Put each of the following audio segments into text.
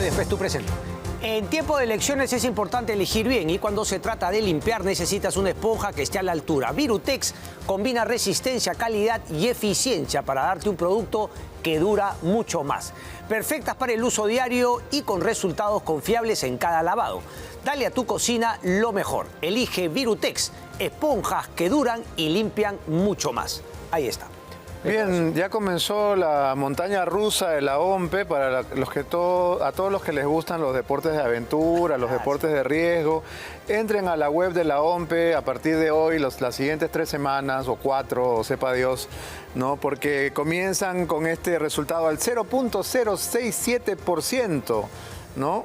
después tú presento. En tiempo de elecciones es importante elegir bien y cuando se trata de limpiar necesitas una esponja que esté a la altura. Virutex combina resistencia, calidad y eficiencia para darte un producto que dura mucho más. Perfectas para el uso diario y con resultados confiables en cada lavado. Dale a tu cocina lo mejor. Elige Virutex, esponjas que duran y limpian mucho más. Ahí está. Bien, ya comenzó la montaña rusa de la OMPE para a todos los que les gustan los deportes de aventura, los deportes de riesgo. Entren a la web de la OMPE a partir de hoy, las siguientes 3 semanas o 4, o sepa Dios, ¿no? Porque comienzan con este resultado al 0.067%, ¿no?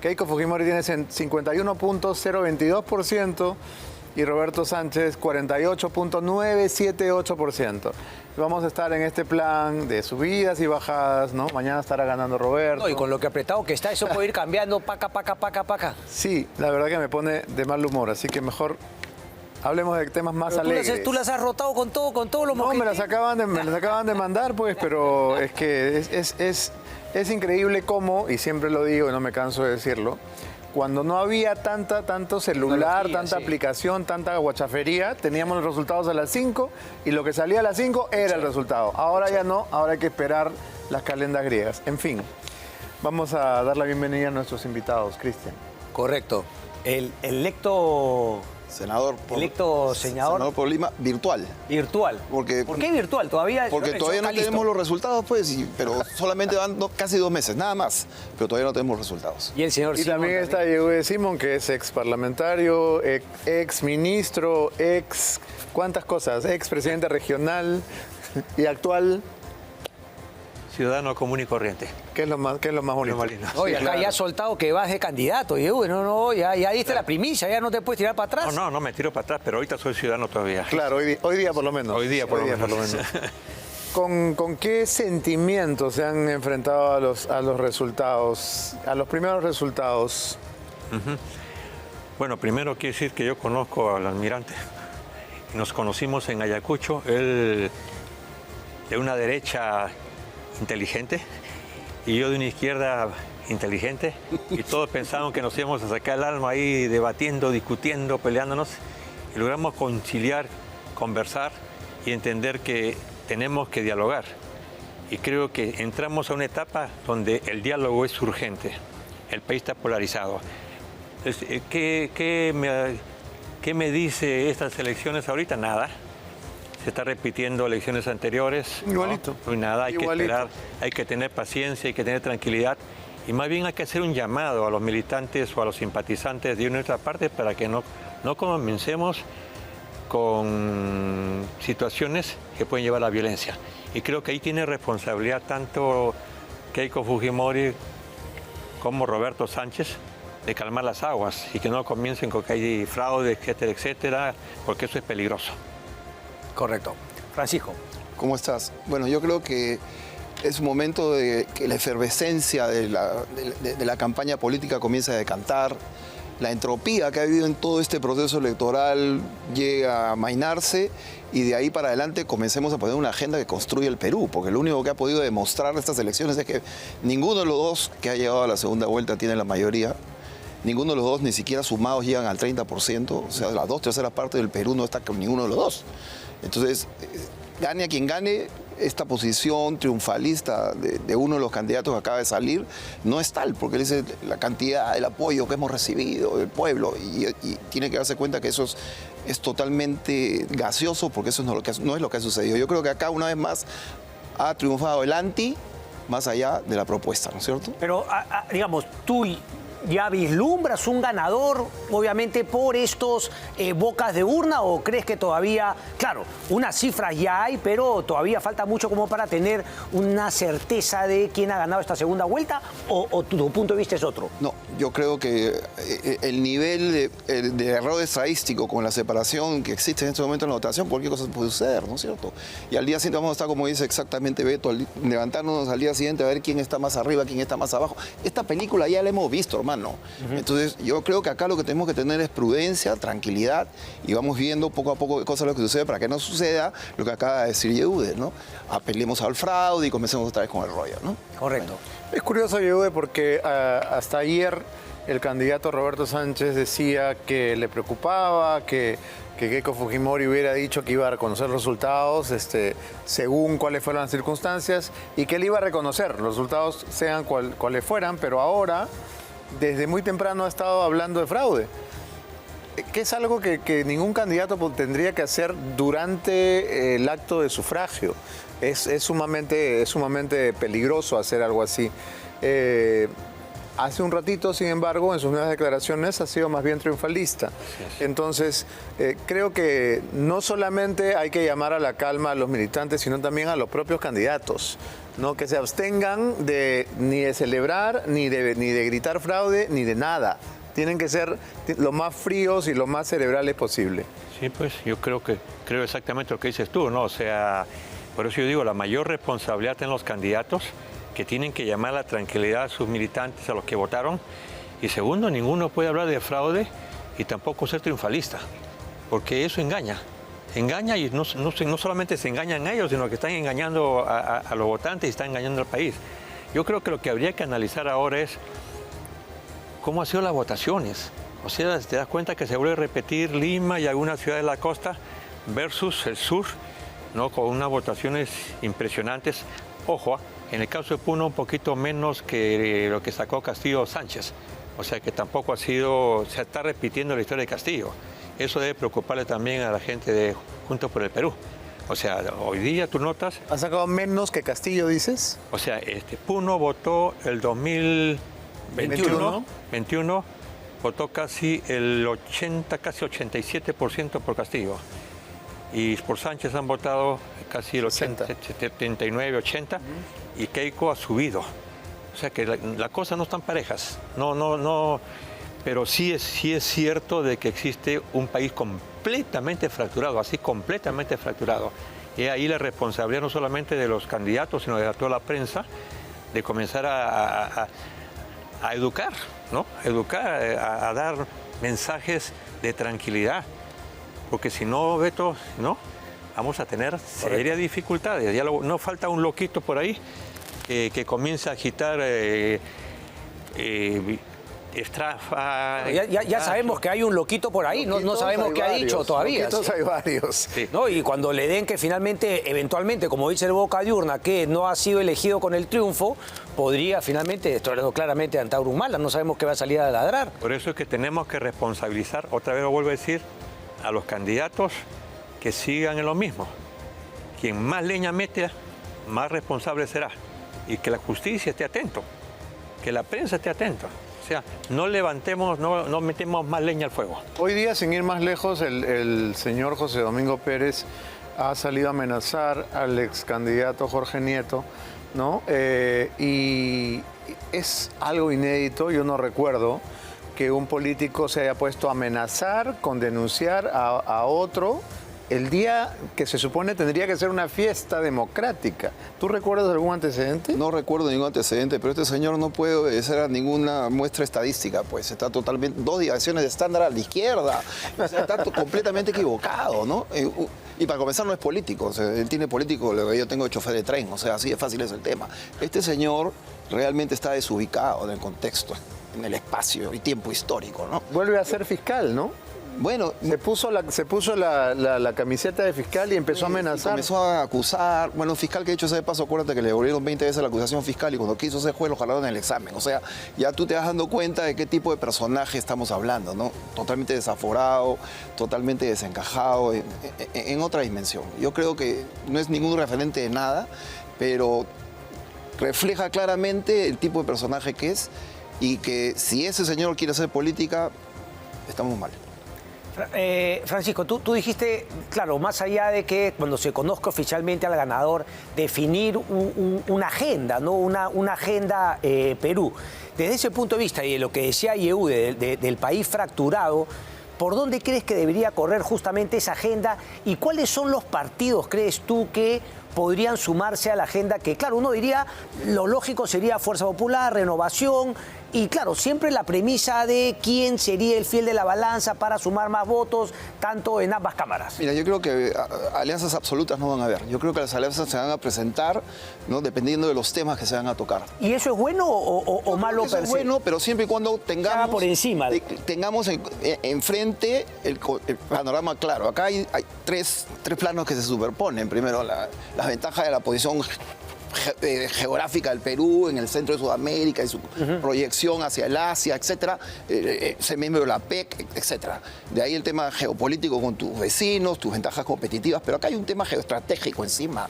Keiko Fujimori tiene 51.022% y Roberto Sánchez 48.978%. Vamos a estar en este plan de subidas y bajadas, ¿no? Mañana estará ganando Roberto. No, y con lo que apretado que está, eso puede ir cambiando, paca. Sí, la verdad que me pone de mal humor, así que mejor hablemos de temas más alegres. Tú las has rotado con todo lo No, me las acaban de mandar, pues, pero es que es increíble cómo, y siempre lo digo y no me canso de decirlo, cuando no había tanto celular, tanta aplicación, tanta guachafería, teníamos los resultados a las 5 y lo que salía a las 5 era el resultado. Ahora ya no, ahora hay que esperar las calendas griegas. En fin, vamos a dar la bienvenida a nuestros invitados. Cristian. Correcto. El electo senador por Lima, virtual. Virtual. ¿Por qué virtual? Todavía no tenemos los resultados, pues, pero solamente van casi 2 meses, nada más. Pero todavía no tenemos los resultados. Y el señor Simón también está Yehude Simón, que es ex parlamentario, ex ministro, ¿cuántas cosas? Ex presidente regional y actual ciudadano común y corriente. ¿Qué es lo más bonito? Oye, acá ya has soltado que vas de candidato, ya diste la primicia, ya no te puedes tirar para atrás. No me tiro para atrás, pero ahorita soy ciudadano todavía. Claro, hoy día por lo menos. Hoy día por lo menos. ¿Con qué sentimientos se han enfrentado a los resultados, a los primeros resultados? Bueno, primero quiero decir que yo conozco al almirante. Nos conocimos en Ayacucho, él de una derecha inteligente y yo de una izquierda inteligente y todos pensaban que nos íbamos a sacar el alma ahí debatiendo, discutiendo, peleándonos y logramos conciliar, conversar y entender que tenemos que dialogar y creo que entramos a una etapa donde el diálogo es urgente, el país está polarizado. ¿Qué me dice estas elecciones ahorita? Nada. Se está repitiendo elecciones anteriores. Igualito. No hay nada, hay que esperar, hay que tener paciencia, hay que tener tranquilidad. Y más bien hay que hacer un llamado a los militantes o a los simpatizantes de nuestra parte para que no comencemos con situaciones que pueden llevar a la violencia. Y creo que ahí tiene responsabilidad tanto Keiko Fujimori como Roberto Sánchez de calmar las aguas y que no comiencen con que hay fraude, etcétera, porque eso es peligroso. Correcto. Francisco. ¿Cómo estás? Bueno, yo creo que es un momento de que la efervescencia de la campaña política comienza a decantar. La entropía que ha habido en todo este proceso electoral llega a amainarse y de ahí para adelante comencemos a poner una agenda que construye el Perú, porque lo único que ha podido demostrar estas elecciones es que ninguno de los dos que ha llegado a la segunda vuelta tiene la mayoría. Ninguno de los dos, ni siquiera sumados, llegan al 30%. O sea, las 2/3 partes del Perú no está con ninguno de los dos. Entonces, gane a quien gane, esta posición triunfalista de uno de los candidatos que acaba de salir no es tal, porque él dice la cantidad del apoyo que hemos recibido del pueblo y tiene que darse cuenta que eso es totalmente gaseoso, porque eso no es lo que ha sucedido. Yo creo que acá, una vez más, ha triunfado el anti más allá de la propuesta, ¿no es cierto? Pero, digamos, tú ¿ya vislumbras un ganador, obviamente, por estos bocas de urna o crees que todavía, claro, unas cifras ya hay, pero todavía falta mucho como para tener una certeza de quién ha ganado esta segunda vuelta o tu punto de vista es otro? No, yo creo que el nivel de error estadístico con la separación que existe en este momento en la votación, cualquier cosa puede suceder, ¿no es cierto? Y al día siguiente vamos a estar, como dice exactamente Beto, levantarnos al día siguiente a ver quién está más arriba, quién está más abajo. Esta película ya la hemos visto, hermano. no. Entonces, yo creo que acá lo que tenemos que tener es prudencia, tranquilidad, y vamos viendo poco a poco qué cosas lo que sucede para que no suceda lo que acaba de decir Yehude, ¿no? Apelemos al fraude y comencemos otra vez con el rollo, ¿no? Correcto. Es curioso, Yehude, porque hasta ayer el candidato Roberto Sánchez decía que le preocupaba que Keiko Fujimori hubiera dicho que iba a reconocer los resultados según cuáles fueran las circunstancias y que él iba a reconocer los resultados sean cuales fueran, pero ahora, desde muy temprano ha estado hablando de fraude, que es algo que ningún candidato tendría que hacer durante el acto de sufragio. Es sumamente peligroso hacer algo así. Hace un ratito, sin embargo, en sus nuevas declaraciones ha sido más bien triunfalista. Entonces, creo que no solamente hay que llamar a la calma a los militantes, sino también a los propios candidatos, ¿no? Que se abstengan ni de celebrar, ni de gritar fraude, ni de nada. Tienen que ser lo más fríos y lo más cerebrales posible. Sí, pues yo creo exactamente lo que dices tú, ¿no? O sea, por eso yo digo, la mayor responsabilidad en los candidatos, que tienen que llamar a la tranquilidad a sus militantes, a los que votaron. Y segundo, ninguno puede hablar de fraude y tampoco ser triunfalista, porque eso engaña. Engaña y no solamente se engañan a ellos, sino que están engañando a los votantes y están engañando al país. Yo creo que lo que habría que analizar ahora es cómo han sido las votaciones. O sea, te das cuenta que se vuelve a repetir Lima y algunas ciudades de la costa versus el sur, ¿no? Con unas votaciones impresionantes. Ojo, en el caso de Puno un poquito menos que lo que sacó Castillo Sánchez. O sea que tampoco se está repitiendo la historia de Castillo. Eso debe preocuparle también a la gente de Juntos por el Perú. O sea, hoy día tú notas... ¿Ha sacado menos que Castillo, dices? O sea, Puno votó el 2021, votó casi el 87% por Castillo. Y por Sánchez han votado casi el 79, 80, y Keiko ha subido. O sea que las cosas no están parejas. No, pero sí es cierto de que existe un país completamente fracturado, así completamente fracturado. Y ahí la responsabilidad no solamente de los candidatos, sino de toda la prensa, de comenzar a educar, ¿no? A dar mensajes de tranquilidad. Porque si no, Beto, ¿no? Vamos a tener serias dificultades. Ya no falta un loquito por ahí que comience a agitar estrafa. Ya sabemos que hay un loquito por ahí, no sabemos qué ha dicho todavía. Loquitos hay varios. Sí. ¿No? Y cuando le den que finalmente, eventualmente, como dice el Boca de Urna, que no ha sido elegido con el triunfo, podría finalmente, estoy hablando claramente de Antauro Humala, no sabemos qué va a salir a ladrar. Por eso es que tenemos que responsabilizar, otra vez lo vuelvo a decir, a los candidatos que sigan en lo mismo. Quien más leña mete, más responsable será. Y que la justicia esté atento, que la prensa esté atenta. O sea, no levantemos, no metemos más leña al fuego. Hoy día, sin ir más lejos, el señor José Domingo Pérez ha salido a amenazar al ex candidato Jorge Nieto, ¿no? Y es algo inédito, yo no recuerdo que un político se haya puesto a amenazar con denunciar a otro el día que se supone tendría que ser una fiesta democrática. ¿Tú recuerdas algún antecedente? No recuerdo ningún antecedente, pero este señor no puede obedecer a ninguna muestra estadística, pues está totalmente, 2 direcciones de estándar a la izquierda, o sea, está completamente equivocado, ¿no? Y para comenzar no es político, o sea, él tiene político, yo tengo chofer de tren, o sea, así de fácil es el tema. Este señor realmente está desubicado en el contexto, en el espacio y tiempo histórico, ¿no? Vuelve a ser fiscal, ¿no? Bueno, se puso la camiseta de fiscal y empezó a amenazar. Comenzó a acusar. Bueno, un fiscal que de hecho ese paso, acuérdate que le devolvieron 20 veces la acusación fiscal y cuando quiso ser juez lo jalaron en el examen. O sea, ya tú te vas dando cuenta de qué tipo de personaje estamos hablando, ¿no? Totalmente desaforado, totalmente desencajado, en otra dimensión. Yo creo que no es ningún referente de nada, pero refleja claramente el tipo de personaje que es y que si ese señor quiere hacer política, estamos mal. Francisco, tú dijiste, claro, más allá de que cuando se conozca oficialmente al ganador, definir una agenda, ¿no? Una agenda Perú. Desde ese punto de vista y de lo que decía Yehude, del país fracturado, ¿por dónde crees que debería correr justamente esa agenda? ¿Y cuáles son los partidos, crees tú, que podrían sumarse a la agenda que, claro, uno diría, lo lógico sería Fuerza Popular, Renovación, y claro, siempre la premisa de quién sería el fiel de la balanza para sumar más votos, tanto en ambas cámaras. Mira, yo creo que alianzas absolutas no van a haber. Yo creo que las alianzas se van a presentar, ¿no?, dependiendo de los temas que se van a tocar. ¿Y eso es bueno o malo Eso per es se? bueno, pero siempre y cuando tengamos, por encima. tengamos enfrente el panorama claro. Acá hay tres planos que se superponen. Primero, las ventajas de la posición geográfica del Perú en el centro de Sudamérica y su proyección hacia el Asia, etcétera, ser miembro de la PEC, etcétera. De ahí el tema geopolítico con tus vecinos, tus ventajas competitivas, pero acá hay un tema geoestratégico encima,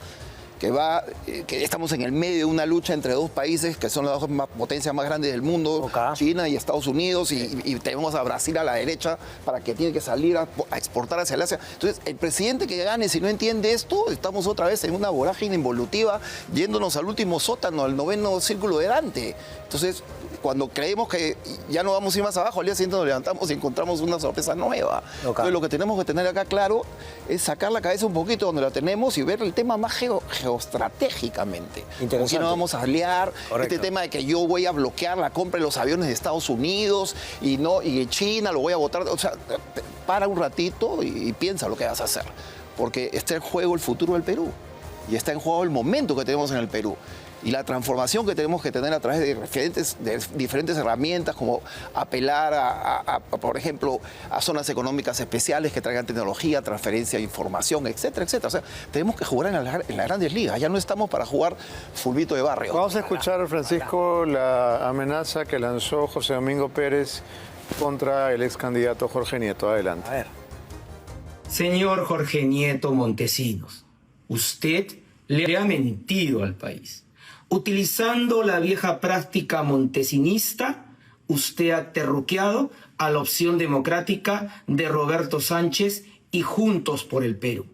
que estamos en el medio de una lucha entre dos países que son las dos potencias más grandes del mundo, China y Estados Unidos, y tenemos a Brasil a la derecha para que tiene que salir a exportar hacia el Asia. Entonces, el presidente que gane, si no entiende esto, estamos otra vez en una vorágine involutiva, yéndonos al último sótano, al 9º círculo de Dante. Entonces, cuando creemos que ya no vamos a ir más abajo, al día siguiente nos levantamos y encontramos una sorpresa nueva. Entonces, lo que tenemos que tener acá claro es sacar la cabeza un poquito donde la tenemos y ver el tema más geoestratégicamente. ¿Con quién nos vamos a aliar? Este tema de que yo voy a bloquear la compra de los aviones de Estados Unidos y China lo voy a votar. O sea, para un ratito y piensa lo que vas a hacer. Porque está en juego el futuro del Perú. Y está en juego el momento que tenemos en el Perú. Y la transformación que tenemos que tener a través de diferentes herramientas, como apelar por ejemplo, a zonas económicas especiales que traigan tecnología, transferencia de información, etcétera, etcétera. O sea, tenemos que jugar en las grandes ligas. Ya no estamos para jugar fulbito de barrio. Vamos a escuchar, Francisco, la amenaza que lanzó José Domingo Pérez contra el ex candidato Jorge Nieto. Adelante. A ver. Señor Jorge Nieto Montesinos, usted le ha mentido al país. Utilizando la vieja práctica montesinista, usted ha terruqueado a la opción democrática de Roberto Sánchez y Juntos por el Perú.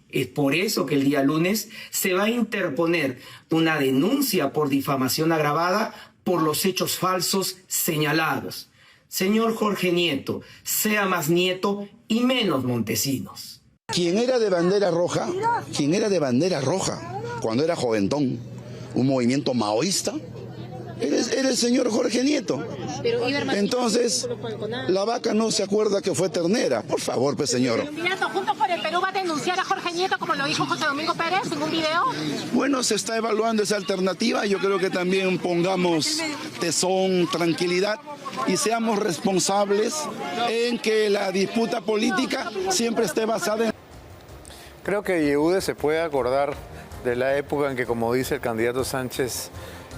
Es por eso que el día lunes se va a interponer una denuncia por difamación agravada por los hechos falsos señalados. Señor Jorge Nieto, sea más Nieto y menos Montesinos. Quien era de bandera roja, cuando era joventón, un movimiento maoísta, era el señor Jorge Nieto. Entonces, la vaca no se acuerda que fue ternera. Por favor, pues, señor. ¿El candidato Juntos por el Perú va a denunciar a Jorge Nieto, como lo dijo José Domingo Pérez en un video? Bueno, se está evaluando esa alternativa. Yo creo que también pongamos tesón, tranquilidad y seamos responsables en que la disputa política siempre esté basada en... Creo que Yehude se puede acordar de la época en que, como dice el candidato Sánchez,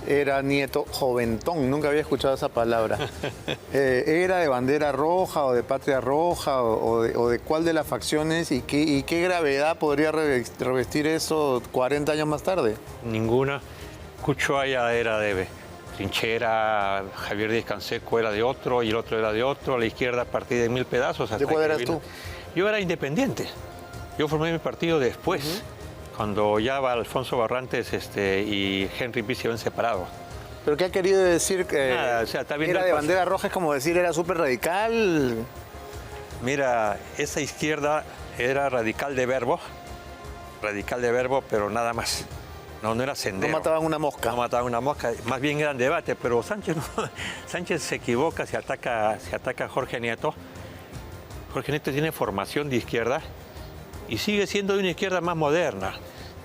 era Nieto joventón. Nunca había escuchado esa palabra. ¿Era de bandera roja o de patria roja o de cuál de las facciones y qué gravedad podría revestir eso 40 años más tarde? Ninguna. Cuchuaya era de trinchera, Javier Díaz Canseco era de otro y el otro era de otro, la izquierda partía de 1000 pedazos. ¿De cuál eras tú? Yo era independiente. Yo formé mi partido después. Cuando ya Alfonso Barrantes y Henry Pi se habían separado. ¿Pero qué ha querido decir? Que nada, o sea, está viendo era de bandera roja, es como decir, era súper radical. Mira, esa izquierda era radical de verbo, pero nada más. No era sendero. No mataban una mosca. No mataban una mosca, más bien eran debate, pero Sánchez, no, Sánchez se equivoca, se ataca a Jorge Nieto. Jorge Nieto tiene formación de izquierda y sigue siendo de una izquierda más moderna.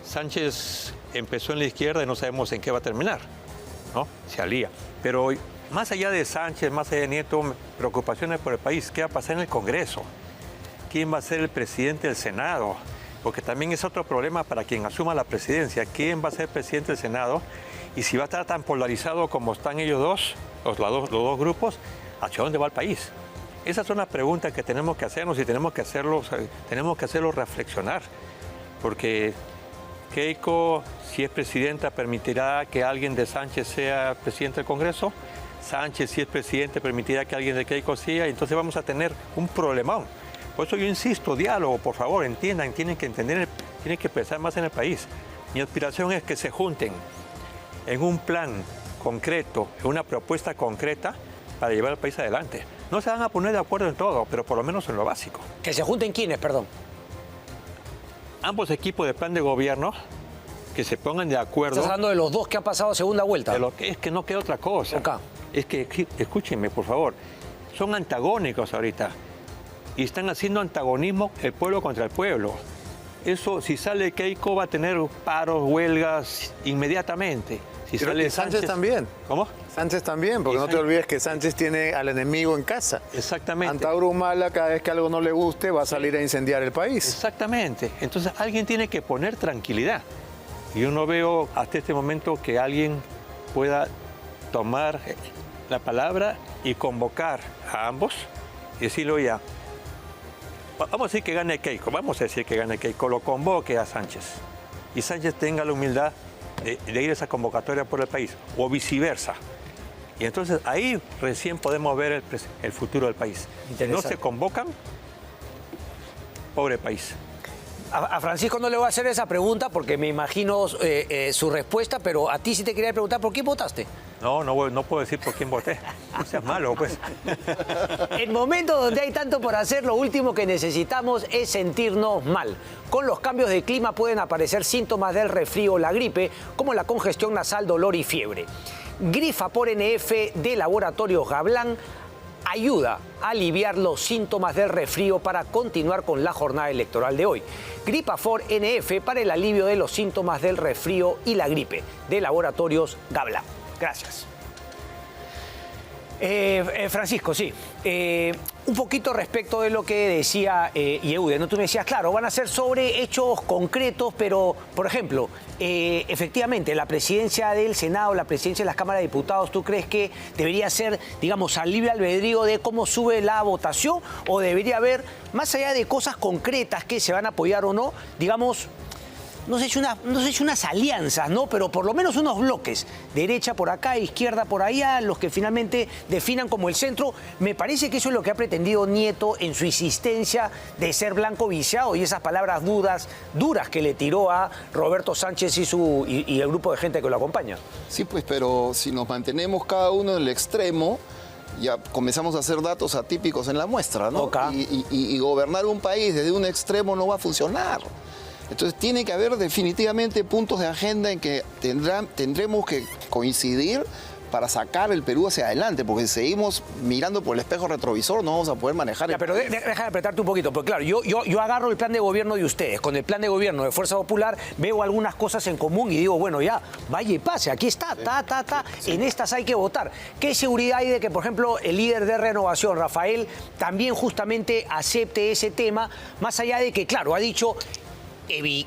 Sánchez empezó en la izquierda y no sabemos en qué va a terminar, ¿no? Se alía. Pero más allá de Sánchez, más allá de Nieto, preocupaciones por el país. ¿Qué va a pasar en el Congreso? ¿Quién va a ser el presidente del Senado? Porque también es otro problema para quien asuma la presidencia. ¿Quién va a ser presidente del Senado? Y si va a estar tan polarizado como están ellos dos, los dos grupos, ¿hacia dónde va el país? Esas son las preguntas que tenemos que hacernos y tenemos que hacerlo reflexionar. Porque Keiko, si es presidenta, permitirá que alguien de Sánchez sea presidente del Congreso. Sánchez, si es presidente, permitirá que alguien de Keiko sea. Entonces vamos a tener un problemón. Por eso yo insisto, diálogo, por favor, entiendan, tienen que entender, tienen que pensar más en el país. Mi aspiración es que se junten en un plan concreto, en una propuesta concreta para llevar al país adelante. No se van a poner de acuerdo en todo, pero por lo menos en lo básico. ¿Que se junten quiénes, perdón? Ambos equipos de plan de gobierno que se pongan de acuerdo. Estás hablando de los dos que han pasado a segunda vuelta. De lo que es que no queda otra cosa. Acá. Es que, escúchenme, por favor, son antagónicos ahorita. Y están haciendo antagonismo el pueblo contra el pueblo. Eso, si sale Keiko, va a tener paros, huelgas inmediatamente. Si Pero sale y Sánchez también. ¿Cómo? Sánchez también, porque Y no te Sánchez- olvides que Sánchez tiene al enemigo en casa. Exactamente. Antauro Humala, cada vez que algo no le guste, va a salir a incendiar el país. Exactamente. Entonces alguien tiene que poner tranquilidad. Yo no veo hasta este momento que alguien pueda tomar la palabra y convocar a ambos y decirle, oye, vamos a decir que gane Keiko, lo convoque a Sánchez. Y Sánchez tenga la humildad de ir a esa convocatoria por el país, o viceversa. Y entonces ahí recién podemos ver el futuro del país. Si no se convocan, pobre país. A Francisco no le voy a hacer esa pregunta porque me imagino su respuesta, pero a ti sí te quería preguntar, ¿por qué votaste? No puedo decir por quién voté. No seas malo, pues. En momentos donde hay tanto por hacer, lo último que necesitamos es sentirnos mal. Con los cambios de clima pueden aparecer síntomas del resfrío o la gripe, como la congestión nasal, dolor y fiebre. Grifapor NF de Laboratorios Gablan ayuda a aliviar los síntomas del resfrío para continuar con la jornada electoral de hoy. Gripafor NF para el alivio de los síntomas del resfrío y la gripe de Laboratorios Gablan. Gracias. Francisco, sí. Un poquito respecto de lo que decía Yehude, ¿no? Tú me decías, claro, van a ser sobre hechos concretos, pero, por ejemplo, efectivamente, la presidencia del Senado, la presidencia de las cámaras de diputados, ¿tú crees que debería ser, digamos, al libre albedrío de cómo sube la votación? ¿O debería haber, más allá de cosas concretas que se van a apoyar o no, digamos, no sé si unas alianzas, ¿no? Pero por lo menos unos bloques, derecha por acá, izquierda por allá, los que finalmente definan como el centro? Me parece que eso es lo que ha pretendido Nieto en su insistencia de ser blanco viciado y esas palabras duras que le tiró a Roberto Sánchez y el grupo de gente que lo acompaña. Sí, pues, pero si nos mantenemos cada uno en el extremo, ya comenzamos a hacer datos atípicos en la muestra, ¿no? Oca. Y gobernar un país desde un extremo no va a funcionar. Entonces tiene que haber definitivamente puntos de agenda en que tendremos que coincidir para sacar el Perú hacia adelante, porque si seguimos mirando por el espejo retrovisor no vamos a poder manejar Ya, el pero país. déjame apretarte un poquito, porque claro, yo agarro el plan de gobierno de ustedes, con el plan de gobierno de Fuerza Popular veo algunas cosas en común y digo, bueno, ya, vaya y pase, aquí está, en estas hay que votar. ¿Qué seguridad hay de que, por ejemplo, el líder de Renovación, Rafael, también justamente acepte ese tema, más allá de que, claro, ha dicho...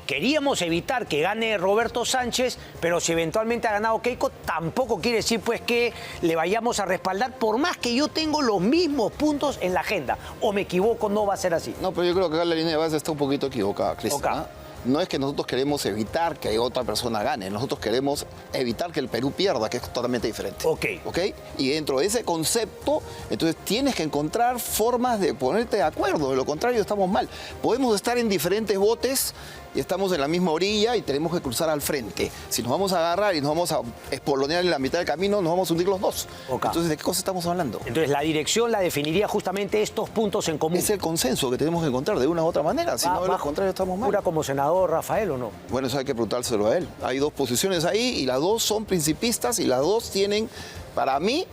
Queríamos evitar que gane Roberto Sánchez, pero si eventualmente ha ganado Keiko, tampoco quiere decir pues que le vayamos a respaldar, por más que yo tengo los mismos puntos en la agenda. ¿O me equivoco? No va a ser así. No, pero yo creo que acá la línea de base está un poquito equivocada, Cristian. Ok. No es que nosotros queremos evitar que otra persona gane, nosotros queremos evitar que el Perú pierda, que es totalmente diferente. Ok. ¿Ok? Y dentro de ese concepto, entonces tienes que encontrar formas de ponerte de acuerdo, de lo contrario estamos mal. Podemos estar en diferentes botes y estamos en la misma orilla y tenemos que cruzar al frente. Si nos vamos a agarrar y nos vamos a espolonear en la mitad del camino, nos vamos a hundir los dos. Ok. Entonces, ¿de qué cosa estamos hablando? Entonces la dirección la definiría justamente estos puntos en común. Es el consenso que tenemos que encontrar de una u otra manera, si no, de lo contrario estamos mal. ¿Pura como senador Rafael o no? Bueno, eso hay que preguntárselo a él. Hay dos posiciones ahí y las dos son principistas y las dos tienen, para mí,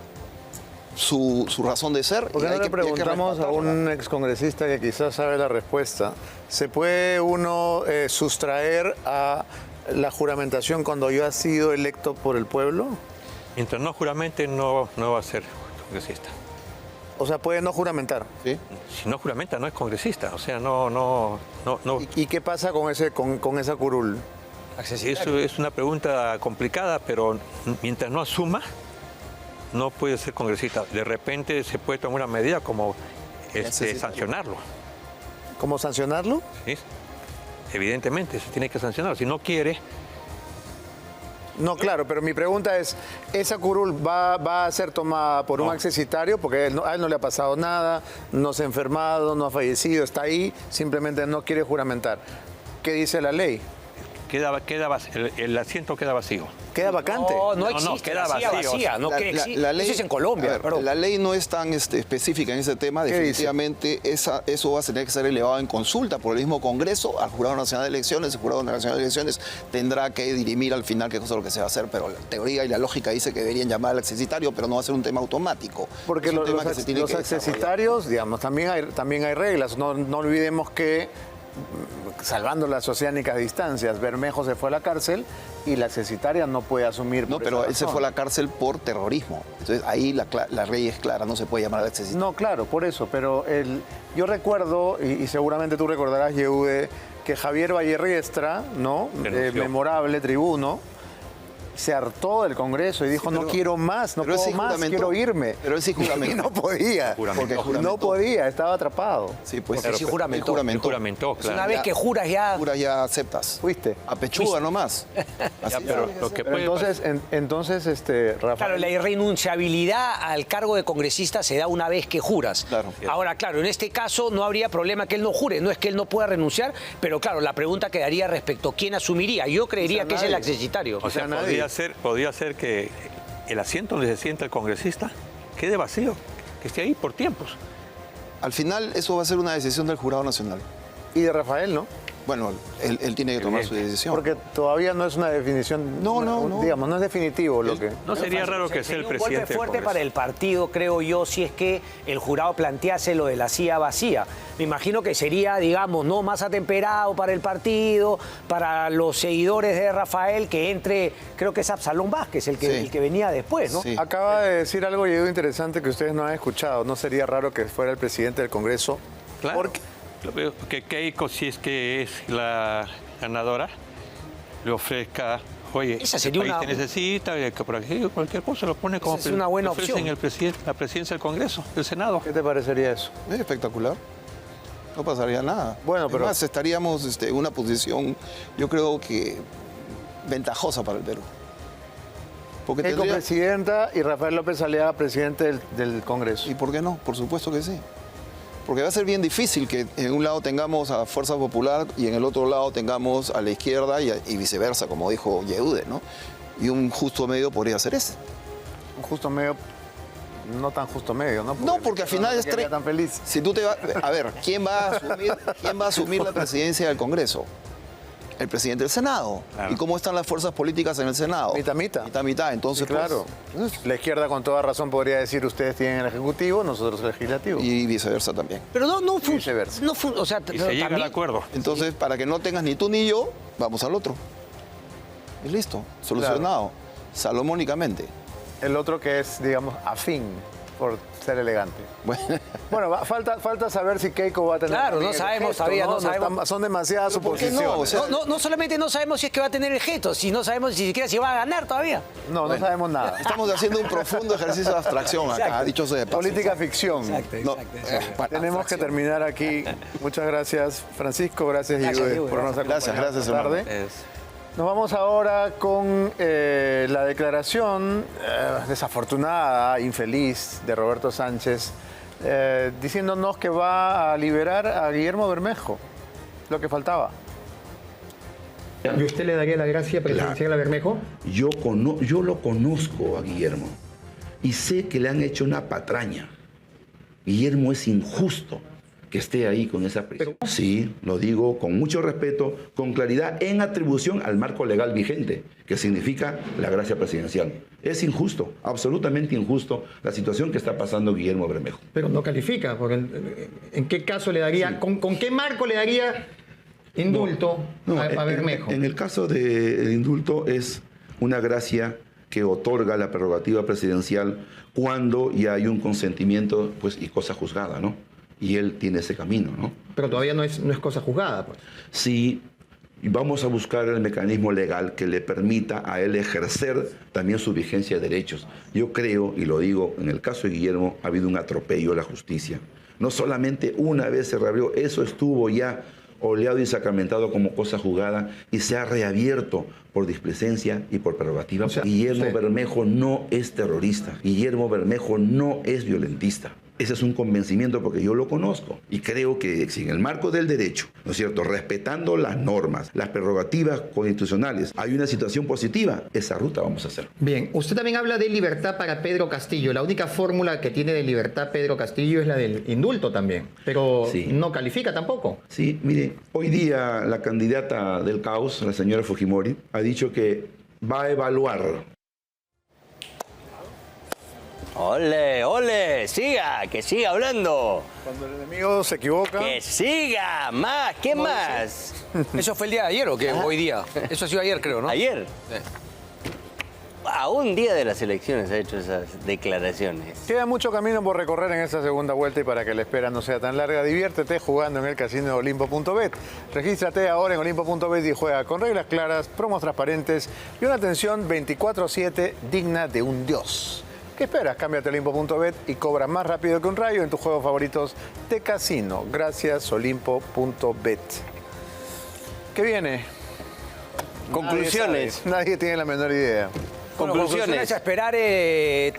su razón de ser. ¿Por qué y no hay le que preguntamos a respetarla? un excongresista que quizás sabe la respuesta? ¿Se puede uno sustraer a la juramentación cuando yo ha sido electo por el pueblo? Mientras no juramente, no va a ser congresista. O sea, puede no juramentar. ¿Sí? Si no juramenta, no es congresista. O sea, no. ¿Y qué pasa con esa curul? Eso es una pregunta complicada, pero mientras no asuma, no puede ser congresista. De repente se puede tomar una medida como sancionarlo. ¿Cómo sancionarlo? ¿Sí? Evidentemente, se tiene que sancionar. Si no quiere, No, claro, pero mi pregunta es, ¿esa curul va a ser tomada por un accesitario? Porque a él no le ha pasado nada, no se ha enfermado, no ha fallecido, está ahí, simplemente no quiere juramentar. ¿Qué dice la ley? el asiento queda vacío. ¿Queda vacante? No existe, queda vacía, vacío. vacía, no que existe. La ley, Eso es en Colombia, a ver, perdón. la ley no es tan específica en ese tema. ¿Qué Definitivamente eso va a tener que ser elevado en consulta por el mismo Congreso al Jurado Nacional de Elecciones. El Jurado Nacional de Elecciones tendrá que dirimir al final qué cosa es lo que se va a hacer, pero la teoría y la lógica dice que deberían llamar al accesitario, pero no va a ser un tema automático. Porque Es un los tema que se tiene que desarrollar. accesitarios, digamos, también hay reglas. No olvidemos que, salvando las oceánicas distancias, Bermejo se fue a la cárcel y la accesitaria no puede asumir. No, por pero esa él se razón. fue a la cárcel por terrorismo. Entonces ahí la ley es clara, no se puede llamar al accesitario. No, claro, por eso. Pero yo recuerdo, y seguramente tú recordarás, Yehude, que Javier Vallerriestra, ¿no? Denunció. Memorable tribuno, se hartó del Congreso y dijo, pero- no quiero más, no pero él puedo sí más, juramentó. quiero irme. Pero él sí juramentó. Y no podía. Porque No juramentó. podía, estaba atrapado. Sí, pues Porque sí él juramentó. Él juramentó, Es claro. una vez que juras ya... Juras ya aceptas. Fuiste. A pechuga nomás. Ya, pero lo que Pero puede entonces, Rafael... Claro, la irrenunciabilidad al cargo de congresista se da una vez que juras. Claro. Ahora, claro, en este caso no habría problema que él no jure, no es que él no pueda renunciar, pero claro, la pregunta quedaría respecto a quién asumiría. Yo creería que es el accesitario. O sea, nadie. podría ser que el asiento donde se sienta el congresista quede vacío, que esté ahí por tiempos. Al final eso va a ser una decisión del Jurado Nacional. Y de Rafael, ¿no? Bueno, él tiene que tomar su decisión. Porque todavía no es una definición, No. digamos, no es definitivo lo que... No sería raro que sea Sería el un presidente golpe del fuerte Congreso. para el partido, creo yo, si es que el jurado plantease lo de la silla vacía. Me imagino que sería, digamos, no más atemperado para el partido, para los seguidores de Rafael, que entre, creo que es Absalón Vázquez, el que, Sí. el que venía después, ¿no? Sí. Acaba de decir algo, Yehude, interesante que ustedes no han escuchado. No sería raro que fuera el presidente del Congreso. Claro. Porque Lo veo que Keiko, si es que es la ganadora, le ofrezca, oye, Esa el sería país una- te necesita, que por aquí cualquier cosa lo pone como Esa es una buena le ofrecen opción. la presidencia del Congreso, del Senado. ¿qué te parecería eso? Es espectacular. No pasaría nada. Bueno, pero- Además, estaríamos en una posición, yo creo que ventajosa para el Perú. Porque Keiko tendría- presidenta y Rafael López Aliaga presidente del Congreso. ¿Y por qué no? Por supuesto que sí. Porque va a ser bien difícil que en un lado tengamos a Fuerza Popular y en el otro lado tengamos a la izquierda y viceversa, como dijo Yehude, ¿no? Y un justo medio podría ser ese. Un justo medio, no tan justo medio, ¿no? No, porque al final es tres tan feliz. Si tú te vas... A ver, ¿quién va a asumir la presidencia del Congreso? El presidente del Senado. Claro. ¿Y cómo están las fuerzas políticas en el Senado? Mitad, mitad. Mitad, mitad. Entonces, Sí, claro. pues, La izquierda con toda razón podría decir ustedes tienen el Ejecutivo, nosotros el Legislativo. y viceversa también. Pero no viceversa. o sea, Y se llega al también- acuerdo. Entonces, para que no tengas ni tú ni yo, vamos al otro. Y listo, solucionado. Salomónicamente. El otro que es, digamos, afín, por ser elegante. Bueno, Bueno, falta saber si Keiko va a tener... Claro, también no el sabemos gesto, todavía, no sabemos. son demasiadas ¿Pero por qué no? suposiciones. O sea, No solamente no sabemos si es que va a tener el gesto, si no sabemos ni siquiera si va a ganar todavía. No sabemos nada. estamos haciendo un profundo ejercicio de abstracción acá, Exacto. dicho sea de paso. Política ficción. No, Tenemos que abstracción. terminar aquí. Muchas gracias, Francisco. Gracias, Gracias, Yehude, Yehude. por nos acompañar Gracias, esta hermano. tarde. Nos vamos ahora con la declaración desafortunada, infeliz, de Roberto Sánchez, diciéndonos que va a liberar a Guillermo Bermejo, lo que faltaba. ¿Y usted le daría la gracia presidencial a Bermejo? Yo lo conozco a Guillermo y sé que le han hecho una patraña. Guillermo es injusto que esté ahí con esa prisión. Sí, lo digo con mucho respeto, con claridad, en atribución al marco legal vigente, que significa la gracia presidencial. Es injusto, absolutamente injusto, la situación que está pasando Guillermo Bermejo. Pero no califica, porque ¿en qué caso le daría, con qué marco le daría indulto a Bermejo? En el caso del indulto es una gracia que otorga la prerrogativa presidencial cuando ya hay un consentimiento pues, y cosa juzgada, ¿no? Y él tiene ese camino, ¿no? Pero todavía no es cosa juzgada, pues. Sí, vamos a buscar el mecanismo legal que le permita a él ejercer también su vigencia de derechos. Yo creo, y lo digo, en el caso de Guillermo ha habido un atropello a la justicia. No solamente una vez se reabrió, eso estuvo ya oleado y sacramentado como cosa juzgada y se ha reabierto por displicencia y por prerrogativa. O sea, Guillermo usted- Bermejo no es terrorista. Guillermo Bermejo no es violentista. Ese es un convencimiento porque yo lo conozco y creo que si en el marco del derecho, ¿no es cierto?, respetando las normas, las prerrogativas constitucionales, hay una situación positiva, esa ruta vamos a hacer. Bien, usted también habla de libertad para Pedro Castillo. La única fórmula que tiene de libertad Pedro Castillo es la del indulto también, pero Sí. no califica tampoco. Sí, mire, hoy día la candidata del caos, la señora Fujimori, ha dicho que va a evaluar. ¡Ole, ole! ¡Siga! ¡Que siga hablando! Cuando el enemigo se equivoca... ¡Que siga! ¡Más! ¿Qué más? ¿Eso fue el día de ayer o qué? Hoy día. Eso ha sido ayer, creo, ¿no? ¿Ayer? A un día de las elecciones ha hecho esas declaraciones. Queda mucho camino por recorrer en esta segunda vuelta y para que la espera no sea tan larga, diviértete jugando en el casino de Olimpo.bet. Regístrate ahora en Olimpo.bet y juega con reglas claras, promos transparentes y una atención 24/7 digna de un dios. ¿Qué esperas? Cámbiate a Olimpo.bet y cobra más rápido que un rayo en tus juegos favoritos de casino. Gracias, Olimpo.bet. ¿Qué viene? Conclusiones. Nadie tiene la menor idea. Bueno, conclusiones a esperar.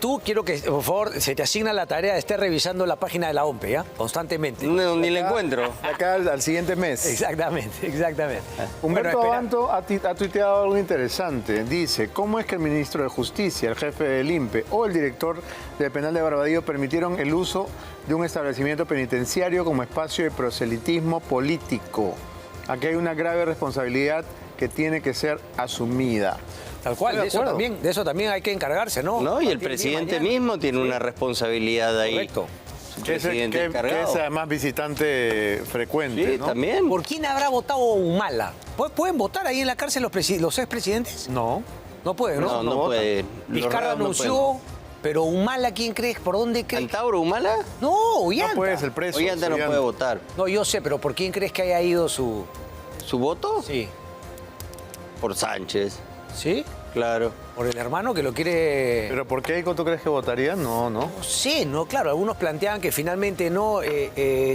Tú quiero que, por favor, se te asigna la tarea de estar revisando la página de la OMPE, ¿ya? Constantemente. No, ni la encuentro. Acá al siguiente mes. Exactamente, exactamente. Humberto Bueno, Abanto ha tuiteado algo interesante. Dice, ¿cómo es que el ministro de Justicia, el jefe del INPE o el director del penal de Barbadillo permitieron el uso de un establecimiento penitenciario como espacio de proselitismo político? Aquí hay una grave responsabilidad que tiene que ser asumida. Tal cual, de eso también hay que encargarse, ¿no? No, y el presidente mismo tiene una responsabilidad ahí. Correcto. Que es además visitante frecuente, Sí, ¿no? también. ¿Por quién habrá votado Humala? ¿Pueden votar ahí en la cárcel los expresidentes? No. No pueden, ¿no? No puede. Los Vizcarra raros no anunció, pero Humala, ¿quién crees? ¿Por dónde crees? ¿Antauro Humala? No, Ollanta. No puede ser preso. Ollanta no puede votar. No, yo sé, pero ¿por quién crees que haya ido su...? ¿Su voto? Sí. Por Sánchez. ¿Sí? Claro. Por el hermano que lo quiere... ¿Pero por qué tú crees que votaría? No. No sé, no, claro, algunos planteaban que finalmente no,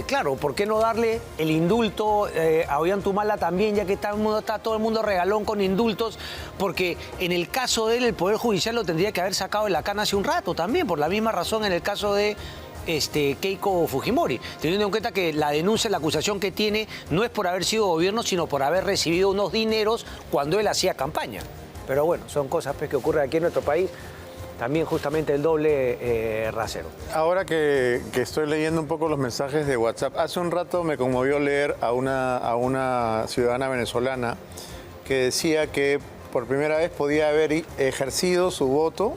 claro, ¿por qué no darle el indulto a Ollanta también, ya que está todo el mundo regalón con indultos? Porque en el caso de él, el Poder Judicial lo tendría que haber sacado de la cana hace un rato también, por la misma razón en el caso de Keiko Fujimori, teniendo en cuenta que la denuncia, la acusación que tiene no es por haber sido gobierno, sino por haber recibido unos dineros cuando él hacía campaña. Pero bueno, son cosas que ocurren aquí en nuestro país. También justamente el doble rasero. Ahora que estoy leyendo un poco los mensajes de WhatsApp, hace un rato me conmovió leer a una ciudadana venezolana que decía que por primera vez podía haber ejercido su voto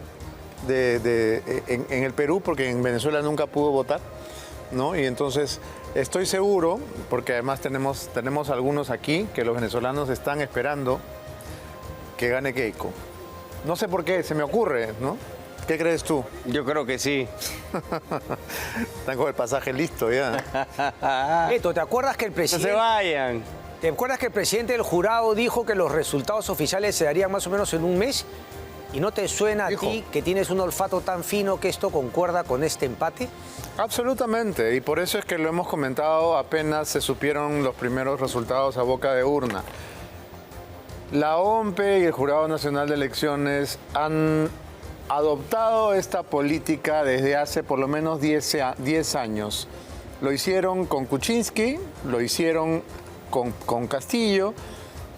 en el Perú, porque en Venezuela nunca pudo votar, ¿no? Y entonces estoy seguro, porque además tenemos algunos aquí, que los venezolanos están esperando que gane Keiko. No sé por qué, se me ocurre, ¿no? ¿Qué crees tú? Yo creo que sí. Están con el pasaje listo ya. Esto, ¿te acuerdas que el No presidente... se vayan. ¿Te acuerdas que el presidente del jurado dijo que los resultados oficiales se darían más o menos en un mes? ¿Y no te suena a ti que tienes un olfato tan fino que esto concuerda con este empate? Absolutamente, y por eso es que lo hemos comentado apenas se supieron los primeros resultados a boca de urna. La OMPE y el Jurado Nacional de Elecciones han adoptado esta política desde hace por lo menos 10 años. Lo hicieron con Kuczynski, lo hicieron con Castillo,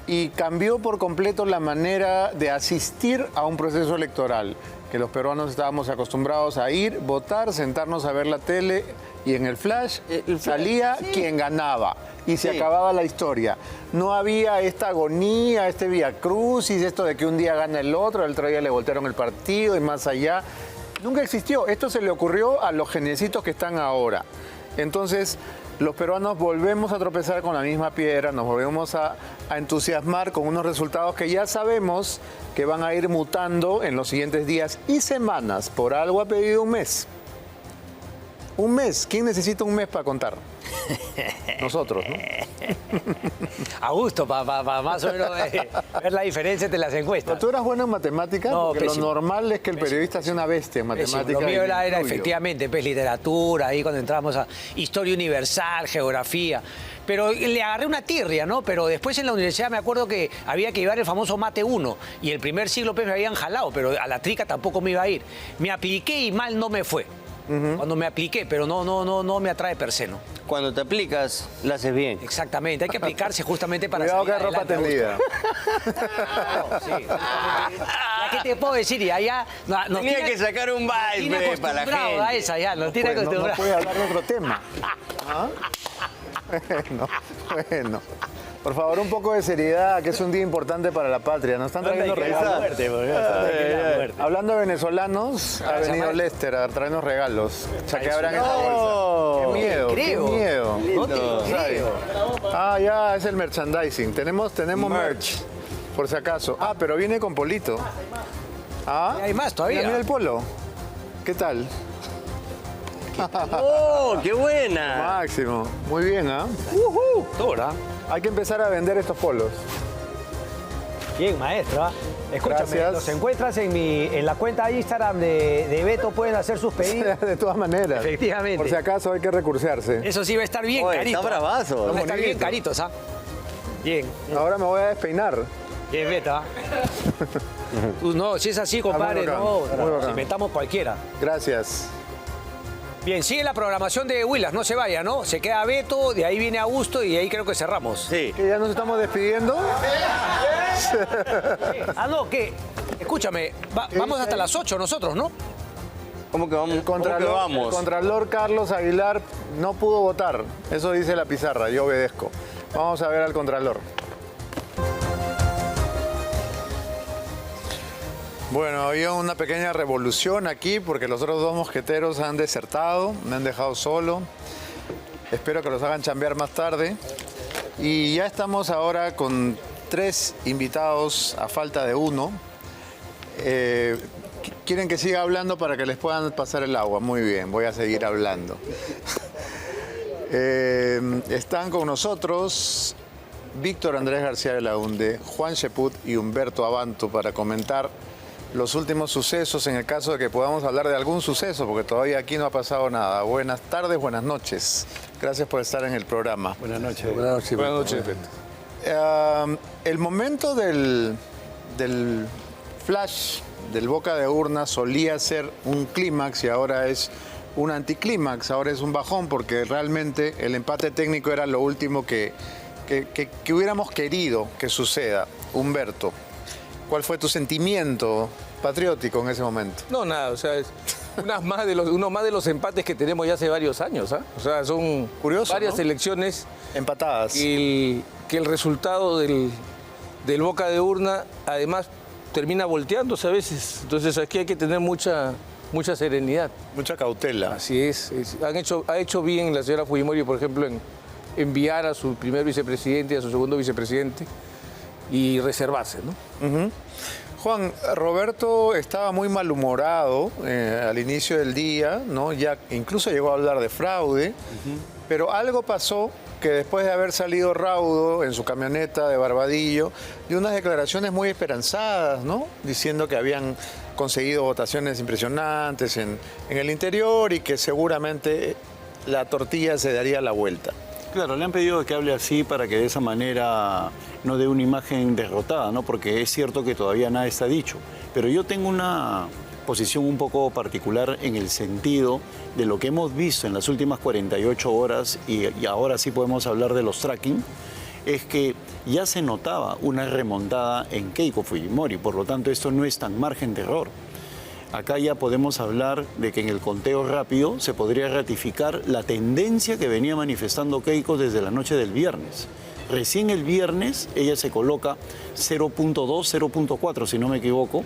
y cambió por completo la manera de asistir a un proceso electoral, que los peruanos estábamos acostumbrados a ir, votar, sentarnos a ver la tele y en el flash salía quien ganaba y se acababa la historia. No había esta agonía, este viacrucis, esto de que un día gana el otro día le voltearon el partido y más allá. Nunca existió. Esto se le ocurrió a los geniecitos que están ahora. Entonces, los peruanos volvemos a tropezar con la misma piedra, nos volvemos a entusiasmar con unos resultados que ya sabemos que van a ir mutando en los siguientes días y semanas. Por algo ha pedido un mes. Un mes. ¿Quién necesita un mes para contar? Nosotros, ¿no? A gusto, para más o menos ver la diferencia entre las encuestas. ¿Pero tú eras bueno en matemáticas? No, porque pésimo. lo normal es que el periodista sea una bestia en matemáticas. Lo mío era tuyo. efectivamente pues, literatura, ahí cuando entramos a historia universal, geografía. Pero le agarré una tirria, ¿no? Pero después en la universidad me acuerdo que había que llevar el famoso mate 1 y el primer siglo pues, me habían jalado, pero a la trica tampoco me iba a ir. Me apliqué y mal no me fue. Cuando me apliqué, pero no me atrae per se, ¿no? Cuando te aplicas, la haces bien. Exactamente, hay que aplicarse justamente para Cuidado que salir hay ropa adelante, tendida. Claro, sí, justamente. Ya, ¿qué te puedo decir? Y allá nos Tenía tiene- que sacar un nos tiene baile para la acostumbrado gente. a esa ya, nos tiene No acostumbrado. puede hablar de otro tema. ¿Ah? Bueno. Por favor, un poco de seriedad, que es un día importante para la patria. Nos están trayendo regalos. Hablando de venezolanos, ha venido Lester a traernos regalos. O sea, que abran esta bolsa. Qué miedo, qué miedo. No te creo. Ah, ya, es el merchandising. Tenemos merch, por si acaso. Ah, pero viene con polito. Ah, Hay más todavía. Mira el polo. ¿Qué tal? ¡Oh, qué buena! Máximo. Muy bien, ¿ah? Tora. Hay que empezar a vender estos polos. Bien, maestra. Escúchame, Gracias. los encuentras en la cuenta de Instagram de Beto, pueden hacer sus pedidos. De todas maneras. Efectivamente. Por si acaso hay que recursearse. Eso sí va a estar bien Oye, carito. está bravazo. Va a estar bien Bonito. caritos, ¿ah? Bien. Ahora me voy a despeinar. Bien, Beta. Tú no, si es así, compadre, muy bacán, no. muy bacán. Inventamos cualquiera. Gracias. Bien, sigue la programación de Willas, no se vaya, ¿no? Se queda Beto, de ahí viene Augusto y de ahí creo que cerramos. Sí. ¿Que ya nos estamos despidiendo? Ah, no, ¿qué? Escúchame, vamos hasta las 8 nosotros, ¿no? ¿Cómo que vamos? El vamos? Contralor Carlos Aguilar no pudo votar. Eso dice la pizarra, yo obedezco. Vamos a ver al Contralor. Bueno, había una pequeña revolución aquí porque los otros dos mosqueteros han desertado, me han dejado solo. Espero que los hagan chambear más tarde. Y ya estamos ahora con 3 invitados a falta de 1. Quieren que siga hablando para que les puedan pasar el agua. Muy bien, voy a seguir hablando. Están con nosotros Víctor Andrés García de la Hunde, Juan Cheput y Humberto Abanto para comentar los últimos sucesos en el caso de que podamos hablar de algún suceso, porque todavía aquí no ha pasado nada. Buenas tardes, buenas noches. Gracias por estar en el programa. Buenas noches. Buenas noches. El momento del flash, del boca de urna, solía ser un clímax y ahora es un anticlímax, ahora es un bajón, porque realmente el empate técnico era lo último que hubiéramos querido que suceda. Humberto, ¿cuál fue tu sentimiento patriótico en ese momento? No, nada, o sea, es uno más de los empates que tenemos ya hace varios años, ¿ah? O sea, son Curioso, varias ¿no? elecciones Empatadas. que el resultado del boca de urna, además, termina volteándose a veces. Entonces aquí hay que tener mucha serenidad. Mucha cautela. Así es. Ha hecho bien la señora Fujimori, por ejemplo, en enviar a su primer vicepresidente y a su segundo vicepresidente y reservarse, ¿no? Juan, Roberto estaba muy malhumorado al inicio del día, ¿no? Ya incluso llegó a hablar de fraude, pero algo pasó que después de haber salido raudo en su camioneta de Barbadillo, dio unas declaraciones muy esperanzadas, ¿no? Diciendo que habían conseguido votaciones impresionantes en el interior y que seguramente la tortilla se daría la vuelta. Claro, le han pedido que hable así para que de esa manera no dé una imagen derrotada, ¿no? Porque es cierto que todavía nada está dicho. Pero yo tengo una posición un poco particular en el sentido de lo que hemos visto en las últimas 48 horas, y ahora sí podemos hablar de los tracking, es que ya se notaba una remontada en Keiko Fujimori, por lo tanto esto no es tan margen de error. Acá ya podemos hablar de que en el conteo rápido se podría ratificar la tendencia que venía manifestando Keiko desde la noche del viernes. Recién el viernes ella se coloca 0.2, 0.4, si no me equivoco,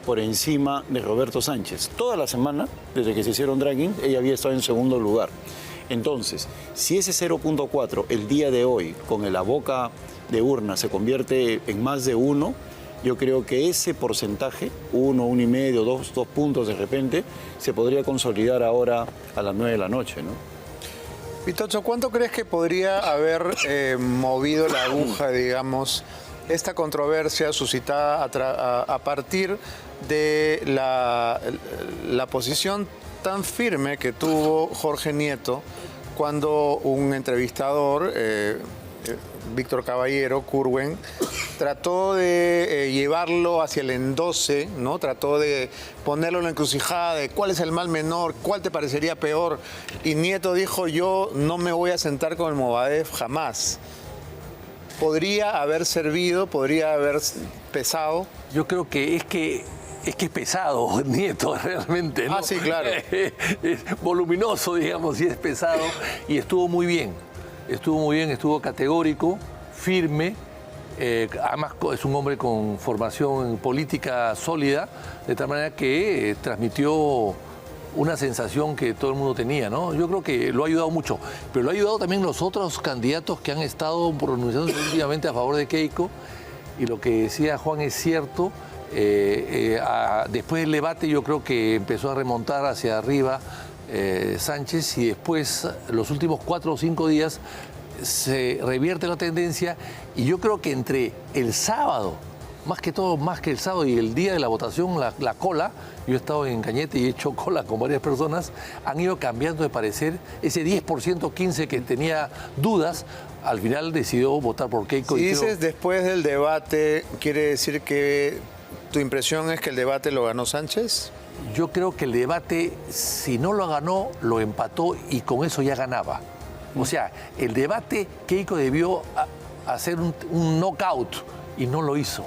por encima de Roberto Sánchez. Toda la semana, desde que se hicieron tracking, ella había estado en segundo lugar. Entonces, si ese 0.4 el día de hoy, con la boca de urna, se convierte en más de 1, yo creo que ese porcentaje, 1, 1,5, 2 puntos de repente, se podría consolidar ahora a las 9 de la noche, ¿no? Pitocho, ¿cuánto crees que podría haber movido la aguja, digamos, esta controversia suscitada a partir de la posición tan firme que tuvo Jorge Nieto cuando un entrevistador, Víctor Caballero, Curwen, trató de llevarlo hacia el endose, ¿no? Trató de ponerlo en la encrucijada de cuál es el mal menor, cuál te parecería peor. Y Nieto dijo, yo no me voy a sentar con el Movadef jamás. ¿Podría haber servido, podría haber pesado? Yo creo que es pesado, Nieto, realmente, ¿no? Ah, sí, claro. Es voluminoso, digamos, y es pesado. Y estuvo muy bien, estuvo categórico, firme. Además es un hombre con formación política sólida, de tal manera que transmitió una sensación que todo el mundo tenía, ¿no? Yo creo que lo ha ayudado mucho, pero lo ha ayudado también los otros candidatos que han estado pronunciándose últimamente a favor de Keiko, y lo que decía Juan es cierto. Después del debate yo creo que empezó a remontar hacia arriba Sánchez, y después los últimos 4 o 5 días se revierte la tendencia, y yo creo que entre el sábado, más que el sábado y el día de la votación, la cola, yo he estado en Cañete y he hecho cola con varias personas, han ido cambiando de parecer. Ese 10%, 15% que tenía dudas, al final decidió votar por Keiko. Si dices después del debate, ¿quiere decir que tu impresión es que el debate lo ganó Sánchez? Yo creo que el debate, si no lo ganó, lo empató, y con eso ya ganaba. O sea, el debate, Keiko debió hacer un knockout y no lo hizo.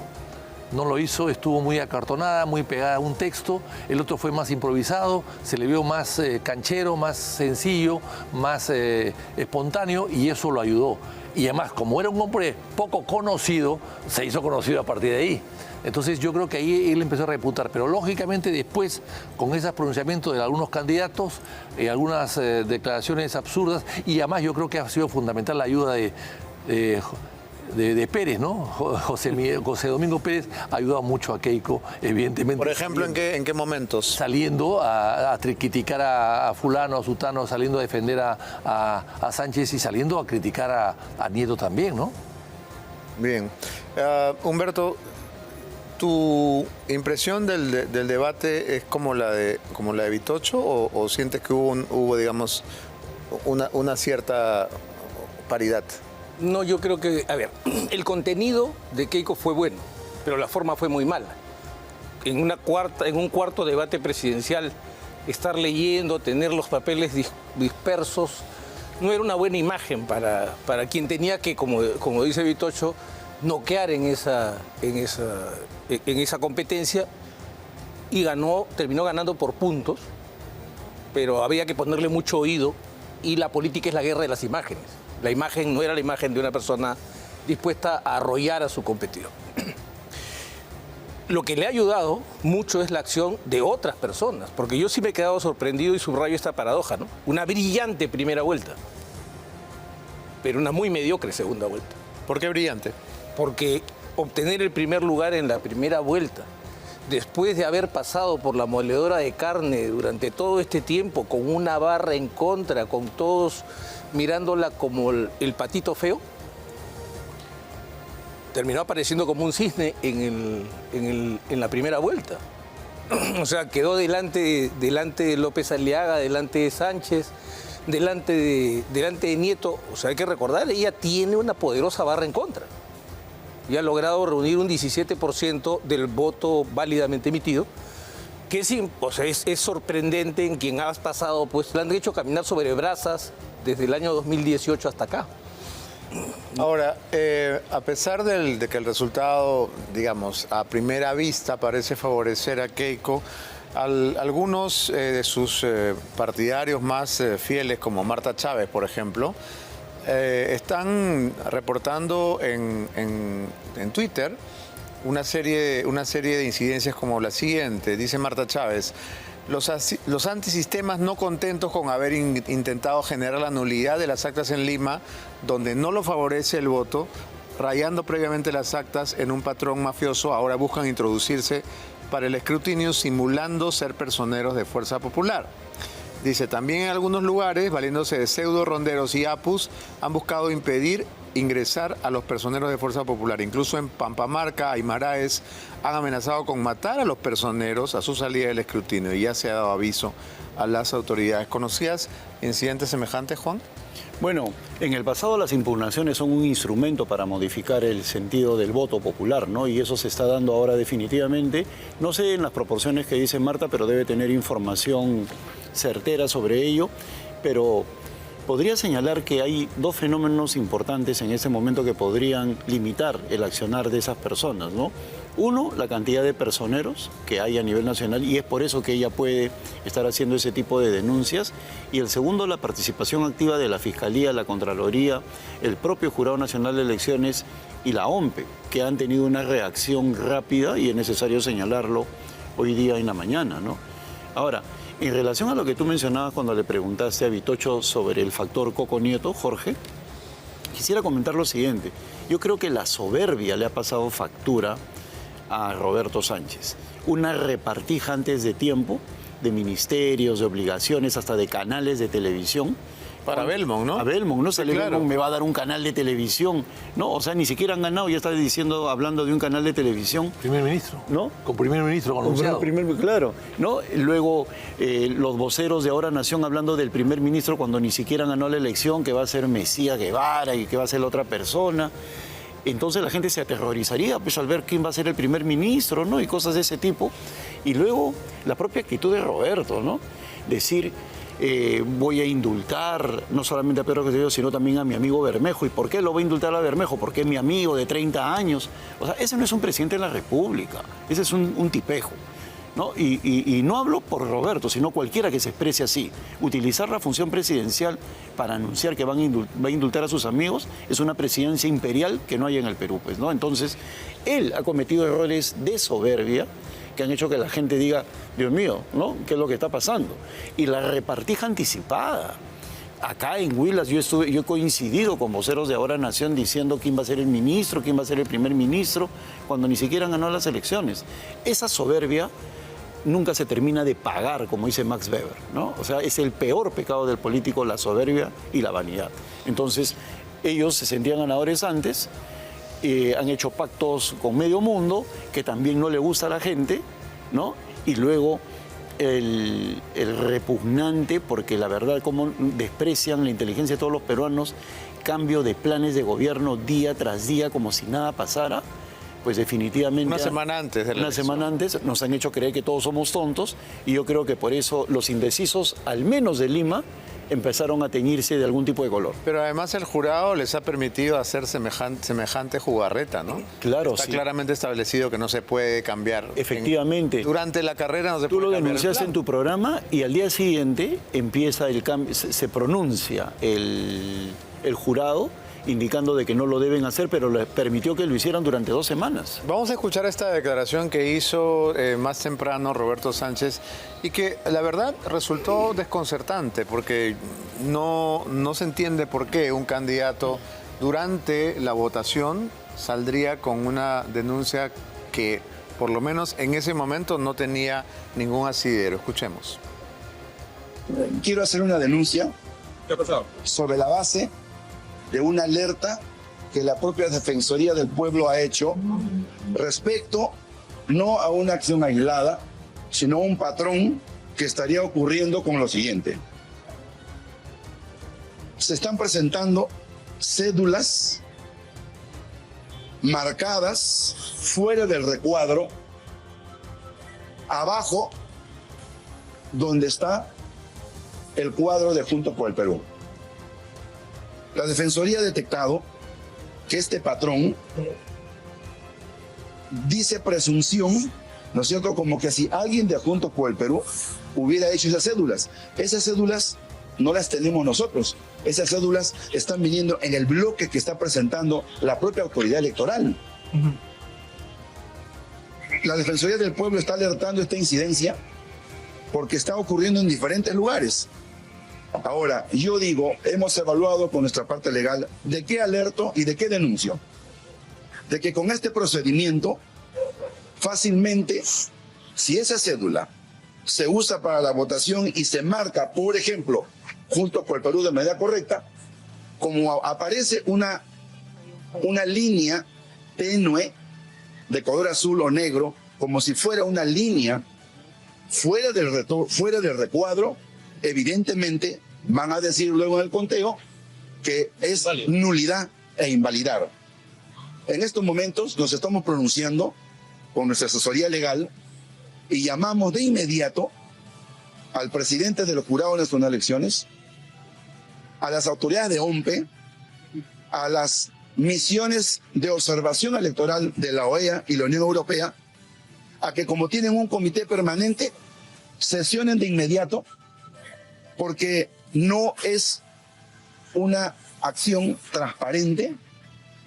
No lo hizo, estuvo muy acartonada, muy pegada a un texto. El otro fue más improvisado, se le vio más canchero, más sencillo, más espontáneo, y eso lo ayudó. Y además, como era un hombre poco conocido, se hizo conocido a partir de ahí. Entonces yo creo que ahí él empezó a reputar, pero lógicamente después, con esos pronunciamientos de algunos candidatos, algunas declaraciones absurdas, y además yo creo que ha sido fundamental la ayuda de Pérez, ¿no? José Domingo Pérez ha ayudado mucho a Keiko, evidentemente. Por ejemplo, ¿en qué momentos? Saliendo a criticar a fulano, a sutano, saliendo a defender a Sánchez, y saliendo a criticar a Nieto también, ¿no? Bien. Humberto, ¿tu impresión del debate es como la de Vitocho, o sientes que hubo digamos, una cierta paridad? No, yo creo que, a ver, el contenido de Keiko fue bueno, pero la forma fue muy mala. En un cuarto debate presidencial, estar leyendo, tener los papeles dispersos, no era una buena imagen para quien tenía que, como dice Vitocho, noquear en esa competencia, y terminó ganando por puntos, pero había que ponerle mucho oído, y la política es la guerra de las imágenes. La imagen no era la imagen de una persona dispuesta a arrollar a su competidor. Lo que le ha ayudado mucho es la acción de otras personas, porque yo sí me he quedado sorprendido y subrayo esta paradoja, ¿no? Una brillante primera vuelta, pero una muy mediocre segunda vuelta. ¿Por qué brillante? Porque obtener el primer lugar en la primera vuelta, después de haber pasado por la moledora de carne durante todo este tiempo, con una barra en contra, con todos mirándola como el patito feo, terminó apareciendo como un cisne en la primera vuelta. O sea, quedó delante de López Aliaga, delante de Sánchez, delante de Nieto. O sea, hay que recordar, ella tiene una poderosa barra en contra. Y ha logrado reunir un 17% del voto válidamente emitido, que es sorprendente en quien has pasado, pues le han hecho caminar sobre brasas desde el año 2018 hasta acá. Ahora, a pesar de que el resultado, digamos, a primera vista parece favorecer a Keiko, algunos de sus partidarios más fieles, como Marta Chávez, por ejemplo, están reportando en Twitter una serie de incidencias como la siguiente. Dice Marta Chávez: los antisistemas no contentos con haber intentado generar la nulidad de las actas en Lima, donde no lo favorece el voto, rayando previamente las actas en un patrón mafioso, ahora buscan introducirse para el escrutinio simulando ser personeros de Fuerza Popular. Dice, también en algunos lugares, valiéndose de pseudo ronderos y apus, han buscado impedir ingresar a los personeros de Fuerza Popular. Incluso en Pampamarca, Aymaraes, han amenazado con matar a los personeros a su salida del escrutinio, y ya se ha dado aviso a las autoridades. ¿Conocías incidentes semejantes, Juan? Bueno, en el pasado las impugnaciones son un instrumento para modificar el sentido del voto popular, ¿no? Y eso se está dando ahora definitivamente. No sé en las proporciones que dice Marta, pero debe tener información certera sobre ello. Pero podría señalar que hay dos fenómenos importantes en este momento que podrían limitar el accionar de esas personas, ¿no? Uno, la cantidad de personeros que hay a nivel nacional y es por eso que ella puede estar haciendo ese tipo de denuncias. Y el segundo, la participación activa de la Fiscalía, la Contraloría, el propio Jurado Nacional de Elecciones y la OMPE, que han tenido una reacción rápida y es necesario señalarlo hoy día en la mañana, ¿no? Ahora, en relación a lo que tú mencionabas cuando le preguntaste a Vitocho sobre el factor Coco Nieto, Jorge, quisiera comentar lo siguiente. Yo creo que la soberbia le ha pasado factura a Roberto Sánchez. Una repartija antes de tiempo de ministerios, de obligaciones, hasta de canales de televisión. Para Belmont, ¿no? A Belmont, ¿no? Sale claro. Belmont, me va a dar un canal de televisión. No, o sea, ni siquiera han ganado, ya está diciendo, hablando de un canal de televisión. Primer ministro. ¿No? Con primer ministro anunciado. Claro, ¿no? Luego los voceros de Ahora Nación hablando del primer ministro cuando ni siquiera ganó la elección, que va a ser Mesías Guevara y que va a ser la otra persona. Entonces la gente se aterrorizaría pues, al ver quién va a ser el primer ministro, ¿no? Y cosas de ese tipo. Y luego la propia actitud de Roberto, ¿no? Decir, voy a indultar no solamente a Pedro Castillo, sino también a mi amigo Bermejo. ¿Y por qué lo voy a indultar a Bermejo? Porque es mi amigo de 30 años. O sea, ese no es un presidente de la República, ese es un tipejo, ¿no? Y no hablo por Roberto, sino cualquiera que se exprese así. Utilizar la función presidencial para anunciar que va a indultar a sus amigos es una presidencia imperial que no hay en el Perú, pues, ¿no? Entonces, él ha cometido errores de soberbia que han hecho que la gente diga, Dios mío, ¿no? ¿Qué es lo que está pasando? Y la repartija anticipada. Acá en Huilas yo he coincidido con voceros de Ahora Nación diciendo quién va a ser el ministro, quién va a ser el primer ministro, cuando ni siquiera ganó las elecciones. Esa soberbia nunca se termina de pagar, como dice Max Weber, ¿no? O sea, es el peor pecado del político, la soberbia y la vanidad. Entonces, ellos se sentían ganadores antes, han hecho pactos con medio mundo, que también no le gusta a la gente, ¿no? Y luego el repugnante, porque la verdad, cómo desprecian la inteligencia de todos los peruanos, cambio de planes de gobierno día tras día, como si nada pasara, pues definitivamente... Una semana antes de la elección. Semana antes nos han hecho creer que todos somos tontos, y yo creo que por eso los indecisos, al menos de Lima, empezaron a teñirse de algún tipo de color. Pero además el jurado les ha permitido hacer semejante jugarreta, ¿no? Claro, Está claramente establecido que no se puede cambiar. Efectivamente. Durante la carrera no se Tú puede lo cambiar. denunciaste en tu programa y al día siguiente empieza el cambio, se pronuncia el jurado indicando de que no lo deben hacer, pero les permitió que lo hicieran durante 2 semanas. Vamos a escuchar esta declaración que hizo más temprano Roberto Sánchez y que la verdad resultó desconcertante porque no se entiende por qué un candidato durante la votación saldría con una denuncia que por lo menos en ese momento no tenía ningún asidero. Escuchemos. Quiero hacer una denuncia sobre la base de una alerta que la propia Defensoría del Pueblo ha hecho respecto no a una acción aislada, sino a un patrón que estaría ocurriendo con lo siguiente. Se están presentando cédulas marcadas fuera del recuadro, abajo donde está el cuadro de Juntos por el Perú. La Defensoría ha detectado que este patrón dice presunción, ¿no es cierto?, como que si alguien de Juntos por el Perú hubiera hecho esas cédulas. Esas cédulas no las tenemos nosotros. Esas cédulas están viniendo en el bloque que está presentando la propia autoridad electoral. La Defensoría del Pueblo está alertando esta incidencia porque está ocurriendo en diferentes lugares. Ahora, yo digo, hemos evaluado con nuestra parte legal de qué alerto y de qué denuncio. De que con este procedimiento, fácilmente, si esa cédula se usa para la votación y se marca, por ejemplo, Juntos por el Perú de manera correcta, como aparece una línea tenue de color azul o negro, como si fuera una línea fuera del recuadro, evidentemente van a decir luego en el conteo que es nulidad e invalidar. En estos momentos nos estamos pronunciando con nuestra asesoría legal y llamamos de inmediato al presidente del Jurado Nacional de Elecciones, a las autoridades de OMPE, a las misiones de observación electoral de la OEA y la Unión Europea, a que como tienen un comité permanente, sesionen de inmediato, porque no es una acción transparente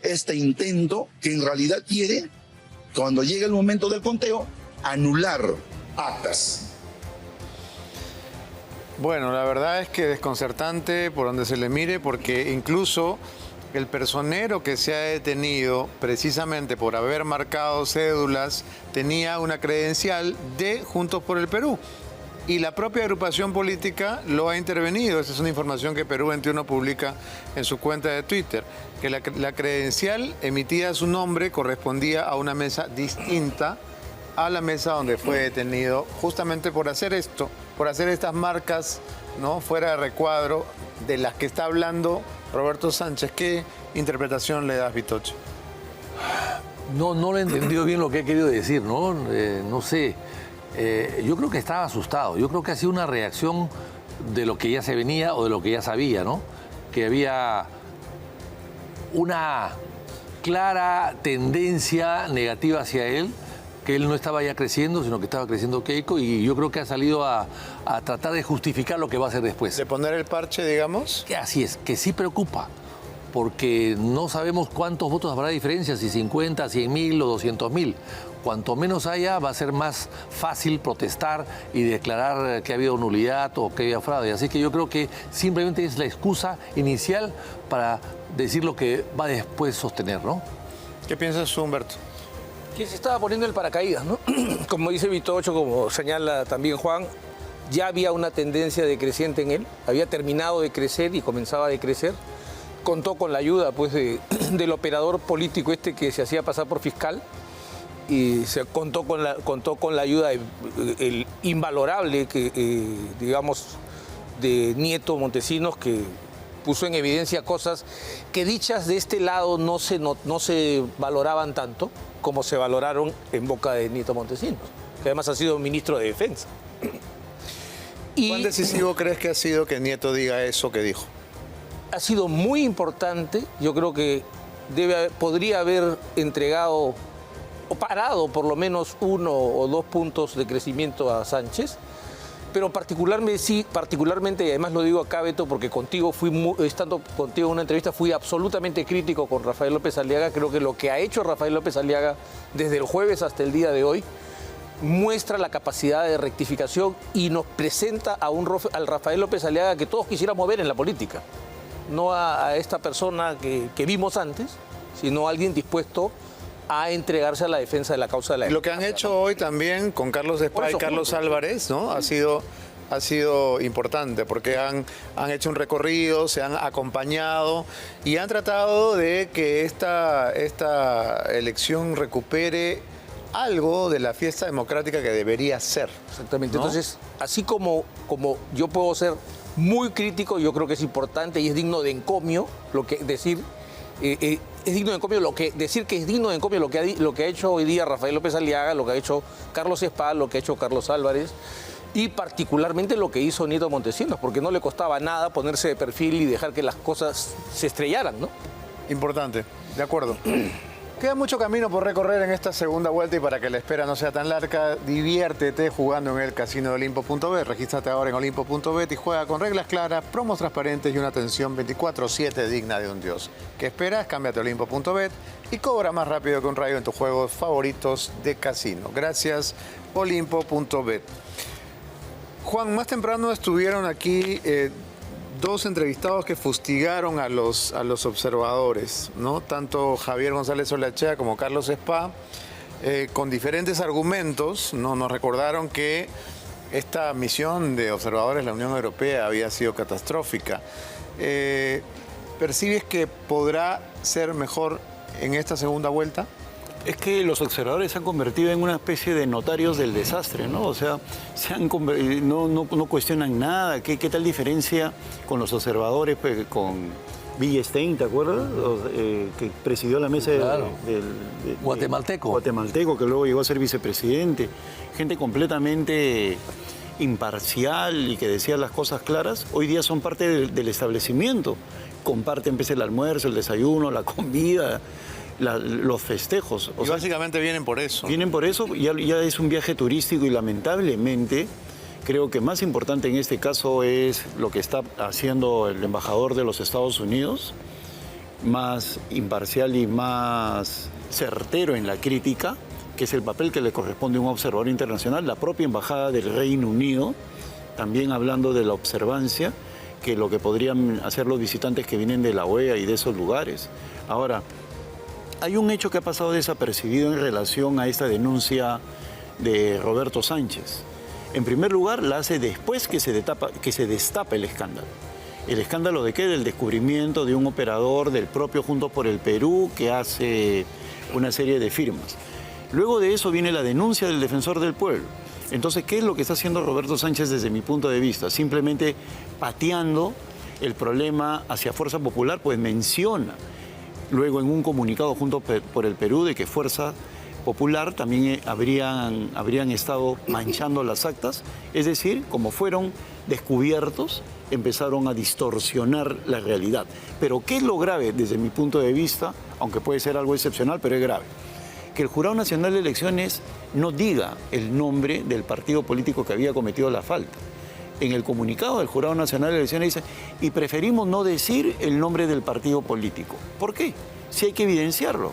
este intento que en realidad quiere, cuando llegue el momento del conteo, anular actas. Bueno, la verdad es que desconcertante por donde se le mire, porque incluso el personero que se ha detenido precisamente por haber marcado cédulas tenía una credencial de Juntos por el Perú. Y la propia agrupación política lo ha intervenido. Esa es una información que Perú 21 publica en su cuenta de Twitter, que la credencial emitida a su nombre correspondía a una mesa distinta a la mesa donde fue detenido, justamente por hacer esto, por hacer estas marcas, ¿no?, fuera de recuadro de las que está hablando Roberto Sánchez. ¿Qué interpretación le das, Vitoche? No le he entendido bien lo que ha querido decir, ¿no? No sé. Yo creo que estaba asustado. Yo creo que ha sido una reacción de lo que ya se venía o de lo que ya sabía, ¿no? Que había una clara tendencia negativa hacia él, que él no estaba ya creciendo, sino que estaba creciendo Keiko, y yo creo que ha salido a tratar de justificar lo que va a hacer después. ¿De poner el parche, digamos? Que así es, que sí preocupa, porque no sabemos cuántos votos habrá diferencia, si 50, 100.000 o 200.000. Cuanto menos haya, va a ser más fácil protestar y declarar que ha habido nulidad o que había fraude. Así que yo creo que simplemente es la excusa inicial para decir lo que va después sostener, ¿no? ¿Qué piensas, Humberto? Que se estaba poniendo el paracaídas, ¿no? Como dice Vitocho, como señala también Juan, ya había una tendencia decreciente en él, había terminado de crecer y comenzaba a decrecer. Contó con la ayuda, pues, del operador político este que se hacía pasar por fiscal, y se contó con la ayuda el invalorable, digamos, de Nieto Montesinos, que puso en evidencia cosas que dichas de este lado no se valoraban tanto como se valoraron en boca de Nieto Montesinos, que además ha sido ministro de Defensa. ¿Cuán decisivo crees que ha sido que Nieto diga eso que dijo? Ha sido muy importante. Yo creo que podría haber entregado o parado por lo menos 1 o 2 puntos de crecimiento a Sánchez, pero particularmente, y además lo digo acá, Beto, porque estando contigo en una entrevista fui absolutamente crítico con Rafael López Aliaga. Creo que lo que ha hecho Rafael López Aliaga desde el jueves hasta el día de hoy muestra la capacidad de rectificación y nos presenta al Rafael López Aliaga que todos quisiéramos ver en la política. No a esta persona que vimos antes, sino a alguien dispuesto a entregarse a la defensa de la causa de la democracia. Lo que han hecho hoy también con Carlos Espa y Carlos Álvarez, ¿no?, ha sido importante, porque han hecho un recorrido, se han acompañado y han tratado de que esta elección recupere algo de la fiesta democrática que debería ser. Exactamente. ¿No? Entonces, así como yo puedo ser muy crítico, yo creo que es importante y es digno de encomio lo que decir. Es digno de encomio decir que es digno de encomio lo que ha hecho hoy día Rafael López Aliaga, lo que ha hecho Carlos Espa, lo que ha hecho Carlos Álvarez, y particularmente lo que hizo Nieto Montesinos, porque no le costaba nada ponerse de perfil y dejar que las cosas se estrellaran, ¿no? Importante, de acuerdo. Queda mucho camino por recorrer en esta segunda vuelta, y para que la espera no sea tan larga, diviértete jugando en el casino de Olimpo.bet. Regístrate ahora en Olimpo.bet y juega con reglas claras, promos transparentes y una atención 24/7 digna de un dios. ¿Qué esperas? Cámbiate a Olimpo.bet y cobra más rápido que un rayo en tus juegos favoritos de casino. Gracias, Olimpo.bet. Juan, más temprano estuvieron aquí 2 entrevistados que fustigaron a los observadores, ¿no? Tanto Javier González Olachea como Carlos Espa, con diferentes argumentos, ¿no? Nos recordaron que esta misión de observadores de la Unión Europea había sido catastrófica. ¿Percibes que podrá ser mejor en esta segunda vuelta? Es que los observadores se han convertido en una especie de notarios del desastre, ¿no? O sea, no cuestionan nada. ¿Qué tal diferencia con los observadores, pues, con Villestein, ¿te acuerdas? Que presidió la mesa guatemalteco, que luego llegó a ser vicepresidente. Gente completamente imparcial y que decía las cosas claras, hoy día son parte del establecimiento. Comparten el almuerzo, el desayuno, la comida, los festejos. Y básicamente vienen por eso. Vienen por eso, ya es un viaje turístico y lamentablemente creo que más importante en este caso es lo que está haciendo el embajador de los Estados Unidos, más imparcial y más certero en la crítica, que es el papel que le corresponde a un observador internacional, la propia embajada del Reino Unido, también hablando de la observancia, que lo que podrían hacer los visitantes que vienen de la OEA y de esos lugares. Ahora, hay un hecho que ha pasado desapercibido en relación a esta denuncia de Roberto Sánchez. En primer lugar, la hace después que se destapa el escándalo. ¿El escándalo de qué? Del descubrimiento de un operador del propio Juntos por el Perú que hace una serie de firmas. Luego de eso viene la denuncia del defensor del pueblo. Entonces, ¿qué es lo que está haciendo Roberto Sánchez desde mi punto de vista? Simplemente pateando el problema hacia Fuerza Popular, pues menciona luego en un comunicado Juntos por el Perú de que Fuerza Popular también habrían estado manchando las actas, es decir, como fueron descubiertos, empezaron a distorsionar la realidad. Pero ¿qué es lo grave desde mi punto de vista? Aunque puede ser algo excepcional, pero es grave. Que el Jurado Nacional de Elecciones no diga el nombre del partido político que había cometido la falta. En el comunicado del Jurado Nacional de Elecciones dice, y preferimos no decir el nombre del partido político. ¿Por qué? Si hay que evidenciarlo.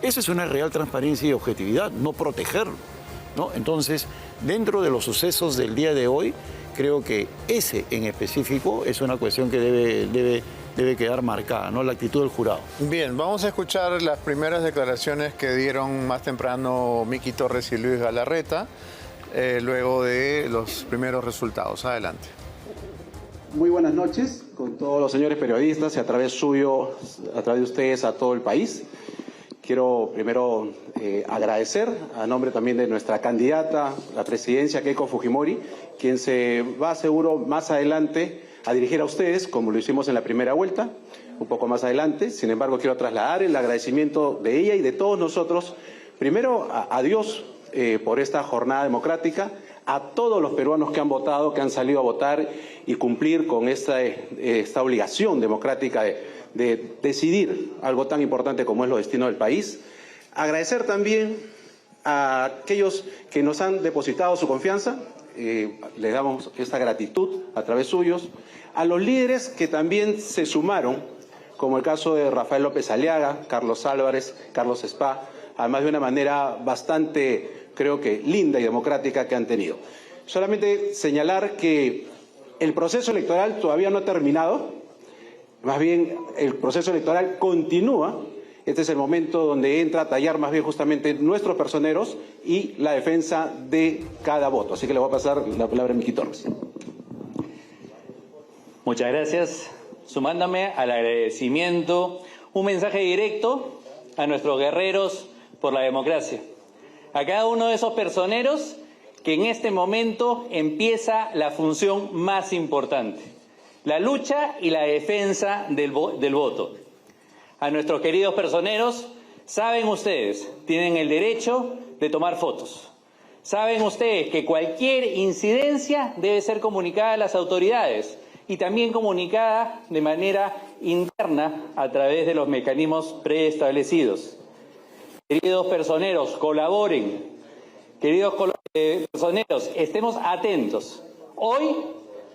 Eso es una real transparencia y objetividad, no protegerlo, ¿no? Entonces, dentro de los sucesos del día de hoy, creo que ese en específico es una cuestión que debe quedar marcada, ¿no? La actitud del jurado. Bien, vamos a escuchar las primeras declaraciones que dieron más temprano Miki Torres y Luis Galarreta, luego de los primeros resultados. Adelante. Muy buenas noches con todos los señores periodistas y a través suyo, a través de ustedes, a todo el país. Quiero primero agradecer a nombre también de nuestra candidata a la presidencia, Keiko Fujimori, quien se va seguro más adelante a dirigir a ustedes, como lo hicimos en la primera vuelta, un poco más adelante. Sin embargo, quiero trasladar el agradecimiento de ella y de todos nosotros, primero a Dios por esta jornada democrática, a todos los peruanos que han votado, que han salido a votar y cumplir con esta obligación democrática de decidir algo tan importante como es los destinos del país. Agradecer también a aquellos que nos han depositado su confianza, les damos esta gratitud a través suyos, a los líderes que también se sumaron, como el caso de Rafael López Aliaga, Carlos Álvarez, Carlos Spa, además de una manera bastante, creo que, linda y democrática que han tenido. Solamente señalar que el proceso electoral todavía no ha terminado. Más bien, el proceso electoral continúa. Este es el momento donde entra a tallar más bien justamente nuestros personeros y la defensa de cada voto. Así que le voy a pasar la palabra a Miki Torres. Muchas gracias. Sumándome al agradecimiento, un mensaje directo a nuestros guerreros por la democracia. A cada uno de esos personeros que en este momento empieza la función más importante. La lucha y la defensa del voto. A nuestros queridos personeros, saben ustedes, tienen el derecho de tomar fotos. Saben ustedes que cualquier incidencia debe ser comunicada a las autoridades y también comunicada de manera interna a través de los mecanismos preestablecidos. Queridos personeros, colaboren. Queridos personeros, estemos atentos. Hoy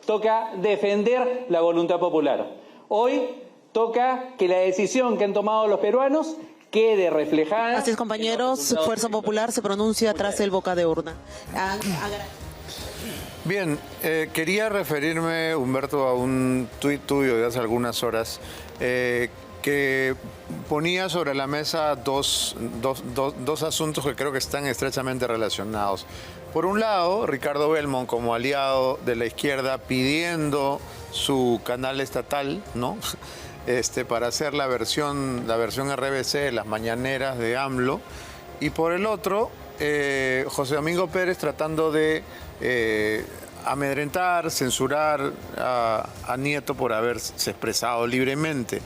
toca defender la voluntad popular. Hoy toca que la decisión que han tomado los peruanos quede reflejada. Así es, compañeros. Fuerza Popular se pronuncia tras el boca de urna. Bien, quería referirme, Humberto, a un tuit tuyo de hace algunas horas que ponía sobre la mesa dos asuntos que creo que están estrechamente relacionados. Por un lado, Ricardo Belmont, como aliado de la izquierda, pidiendo su canal estatal, ¿no? Para hacer la versión RBC de las mañaneras de AMLO. Y por el otro, José Domingo Pérez tratando de amedrentar, censurar a Nieto por haberse expresado libremente.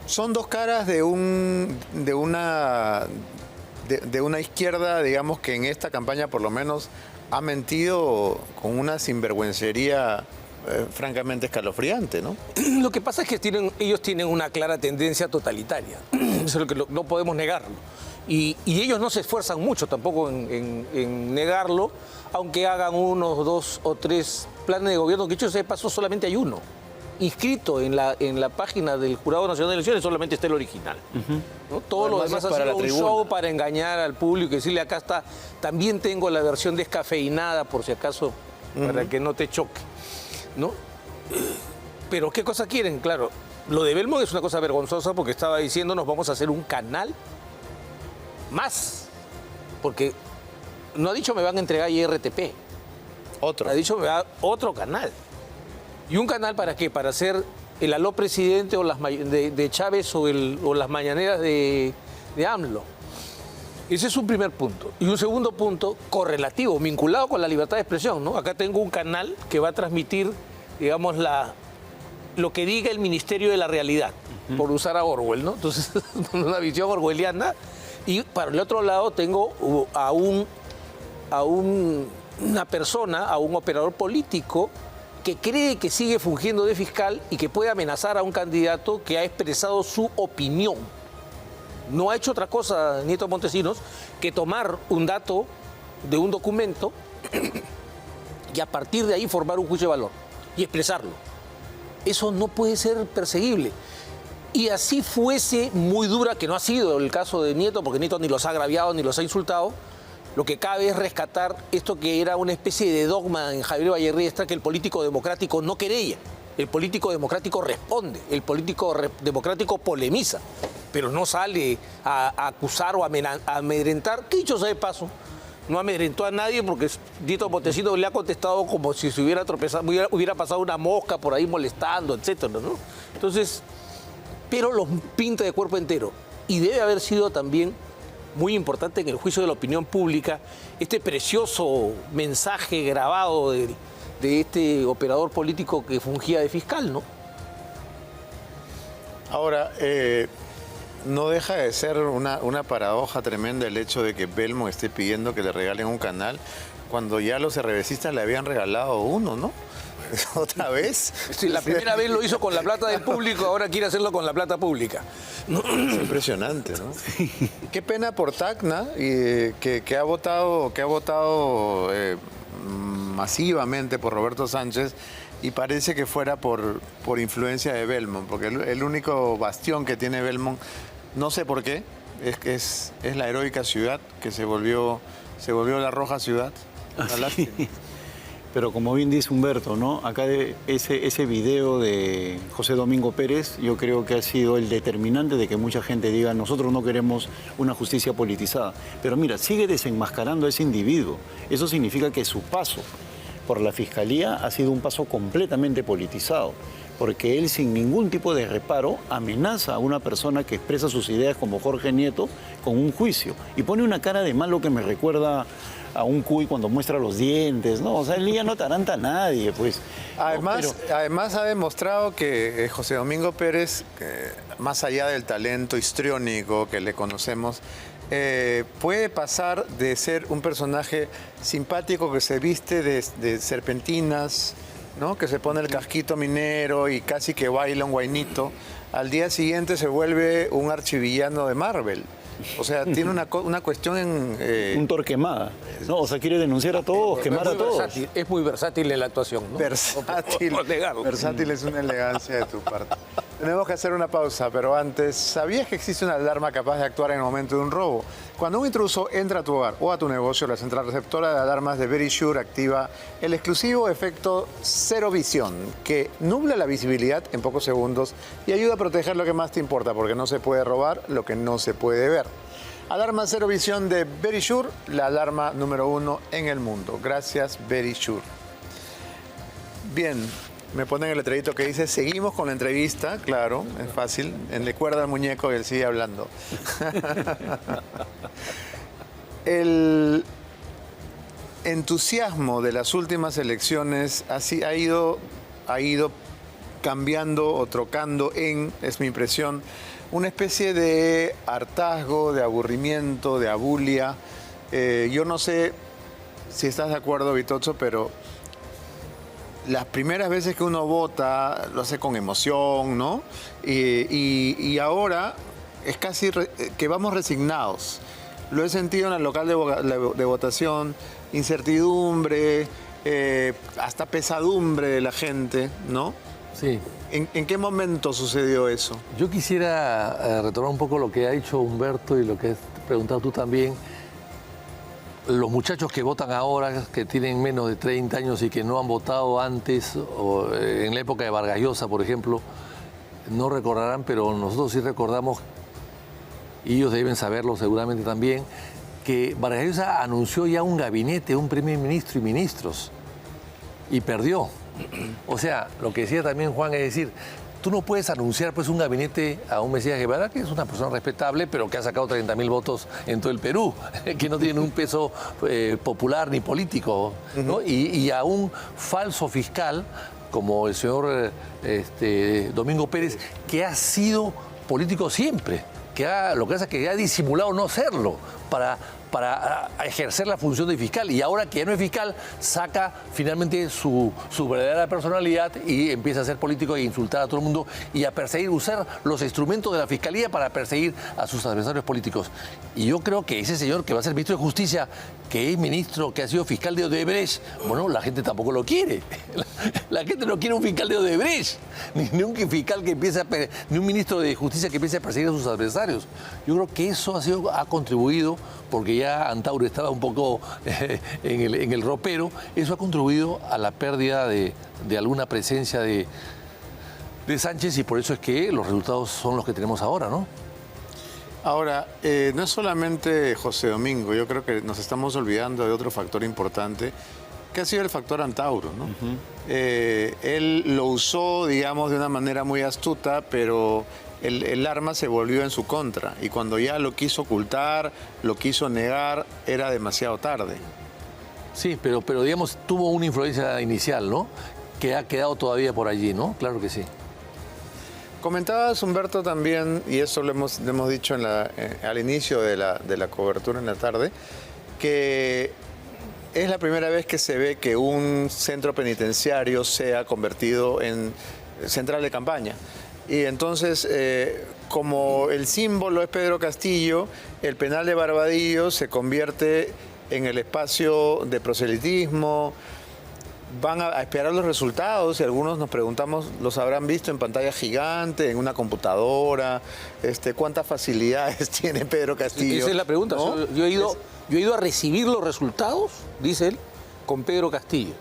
Son dos caras de una izquierda, digamos, que en esta campaña por lo menos ha mentido con una sinvergüencería francamente escalofriante, ¿no? Lo que pasa es que ellos tienen una clara tendencia totalitaria. Eso es lo que no podemos negarlo. Y ellos no se esfuerzan mucho tampoco en negarlo, aunque hagan 1, 2 o 3 planes de gobierno, que dicho sea de paso solamente hay uno. Inscrito en la página del Jurado Nacional de Elecciones solamente está el original. ¿No? Todo lo demás ha sido un show para engañar al público y decirle acá está, también tengo la versión descafeinada por si acaso, para que no te choque. ¿No? Pero ¿qué cosa quieren? Claro, lo de Belmont es una cosa vergonzosa porque estaba diciéndonos vamos a hacer un canal más. Porque no ha dicho me van a entregar IRTP. Otro. Ha dicho me va a otro canal. ¿Y un canal para qué? Para hacer el aló presidente o de Chávez o las mañaneras de AMLO. Ese es un primer punto. Y un segundo punto, correlativo, vinculado con la libertad de expresión, ¿no? Acá tengo un canal que va a transmitir, digamos, lo que diga el Ministerio de la Realidad, por usar a Orwell, ¿no? Entonces, una visión orwelliana. Y para el otro lado tengo a una persona, a un operador político que cree que sigue fungiendo de fiscal y que puede amenazar a un candidato que ha expresado su opinión. No ha hecho otra cosa, Nieto Montesinos, que tomar un dato de un documento y a partir de ahí formar un juicio de valor y expresarlo. Eso no puede ser perseguible. Y así fuese muy dura, que no ha sido el caso de Nieto, porque Nieto ni los ha agraviado ni los ha insultado, lo que cabe es rescatar esto que era una especie de dogma en Javier Vallerriestra, que el político democrático no querella. El político democrático responde, el político democrático polemiza, pero no sale a acusar o a amedrentar. Que dicho sea de paso, no amedrentó a nadie porque Nieto Montesinos le ha contestado como si se hubiera tropezado, hubiera pasado una mosca por ahí molestando, etcétera, ¿no? Entonces, pero los pinta de cuerpo entero. Y debe haber sido también muy importante en el juicio de la opinión pública este precioso mensaje grabado de este operador político que fungía de fiscal, ¿no? Ahora, no deja de ser una paradoja tremenda el hecho de que Belmont esté pidiendo que le regalen un canal cuando ya los RBCistas le habían regalado uno, ¿no? ¿Otra vez? Sí, la primera vez lo hizo con la plata del público, ahora quiere hacerlo con la plata pública. Es impresionante, ¿no? Qué pena por Tacna, que ha votado masivamente por Roberto Sánchez y parece que fuera por influencia de Belmont, porque el único bastión que tiene Belmont, no sé por qué, es la heroica ciudad que se volvió la roja ciudad. Pero como bien dice Humberto, ¿no? Acá ese video de José Domingo Pérez, yo creo que ha sido el determinante de que mucha gente diga nosotros no queremos una justicia politizada. Pero mira, sigue desenmascarando a ese individuo. Eso significa que su paso por la Fiscalía ha sido un paso completamente politizado, porque él sin ningún tipo de reparo amenaza a una persona que expresa sus ideas como Jorge Nieto con un juicio y pone una cara de malo que me recuerda a un cuy cuando muestra los dientes, ¿no? O sea, él ya no ataranta a nadie, pues. Además ha demostrado que José Domingo Pérez, más allá del talento histriónico que le conocemos, puede pasar de ser un personaje simpático que se viste de serpentinas, ¿no? Que se pone el casquito minero y casi que baila un guainito, al día siguiente se vuelve un archivillano de Marvel. O sea, tiene una cuestión en... Un Torquemada, ¿no? O sea, quiere denunciar a todos, quemar a todos. Es muy versátil en la actuación, ¿no? Versátil. Versátil es una elegancia de tu parte. Tenemos que hacer una pausa, pero antes, ¿sabías que existe una alarma capaz de actuar en el momento de un robo? Cuando un intruso entra a tu hogar o a tu negocio, la central receptora de alarmas de Verisure activa el exclusivo efecto Cero Visión, que nubla la visibilidad en pocos segundos y ayuda a proteger lo que más te importa, porque no se puede robar lo que no se puede ver. Alarma Cero Visión de Verisure, la alarma número 1 en el mundo. Gracias, Verisure. Bien, me ponen el letrerito que dice, seguimos con la entrevista, claro, es fácil. Le cuerda al muñeco y él sigue hablando. En entusiasmo de las últimas elecciones ha ido cambiando o trocando es mi impresión, una especie de hartazgo, de aburrimiento, de abulia. Yo no sé si estás de acuerdo, Vitozzo, pero las primeras veces que uno vota lo hace con emoción, ¿no? Y ahora es casi que vamos resignados. Lo he sentido en el local de votación, incertidumbre, hasta pesadumbre de la gente, ¿no? Sí. ¿En qué momento sucedió eso? Yo quisiera retomar un poco lo que ha dicho Humberto y lo que has preguntado tú también. Los muchachos que votan ahora, que tienen menos de 30 años y que no han votado antes, o en la época de Vargas Llosa, por ejemplo, no recordarán, pero nosotros sí recordamos, y ellos deben saberlo seguramente también, que Vargas Llosa anunció ya un gabinete, un primer ministro y ministros, y perdió. O sea, lo que decía también Juan es decir, tú no puedes anunciar pues un gabinete a un Mesías Guevara, que es una persona respetable, pero que ha sacado 30.000 votos en todo el Perú, que no tiene un peso popular ni político, ¿no? Y a un falso fiscal como el señor Domingo Pérez, que ha sido político siempre, lo que pasa es que ha disimulado no serlo para ejercer la función de fiscal, y ahora que ya no es fiscal saca finalmente su verdadera personalidad y empieza a ser político e insultar a todo el mundo y a perseguir, usar los instrumentos de la fiscalía para perseguir a sus adversarios políticos. Y yo creo que ese señor que va a ser ministro de Justicia, que es ministro, que ha sido fiscal de Odebrecht, bueno, la gente tampoco lo quiere. La gente no quiere un fiscal de Odebrecht, ni un fiscal que empiece ni un ministro de Justicia que empiece a perseguir a sus adversarios. Yo creo que eso ha contribuido, porque ya Antauro estaba un poco en el ropero, eso ha contribuido a la pérdida de alguna presencia de Sánchez, y por eso es que los resultados son los que tenemos ahora, ¿no? Ahora, no es solamente José Domingo, yo creo que nos estamos olvidando de otro factor importante, que ha sido el factor Antauro, ¿no? Él lo usó, digamos, de una manera muy astuta, pero el arma se volvió en su contra, y cuando ya lo quiso ocultar, lo quiso negar, era demasiado tarde. Sí, pero digamos, tuvo una influencia inicial, ¿no? Que ha quedado todavía por allí, ¿no? Claro que sí. Comentabas, Humberto, también, y eso lo hemos dicho al inicio de la cobertura en la tarde, que es la primera vez que se ve que un centro penitenciario sea convertido en central de campaña. Y entonces, como el símbolo es Pedro Castillo, el penal de Barbadillo se convierte en el espacio de proselitismo. Van a esperar los resultados, y algunos nos preguntamos, ¿los habrán visto en pantalla gigante, en una computadora? ¿Cuántas facilidades tiene Pedro Castillo? Esa es la pregunta, ¿no? Yo he ido a recibir los resultados, dice él, con Pedro Castillo.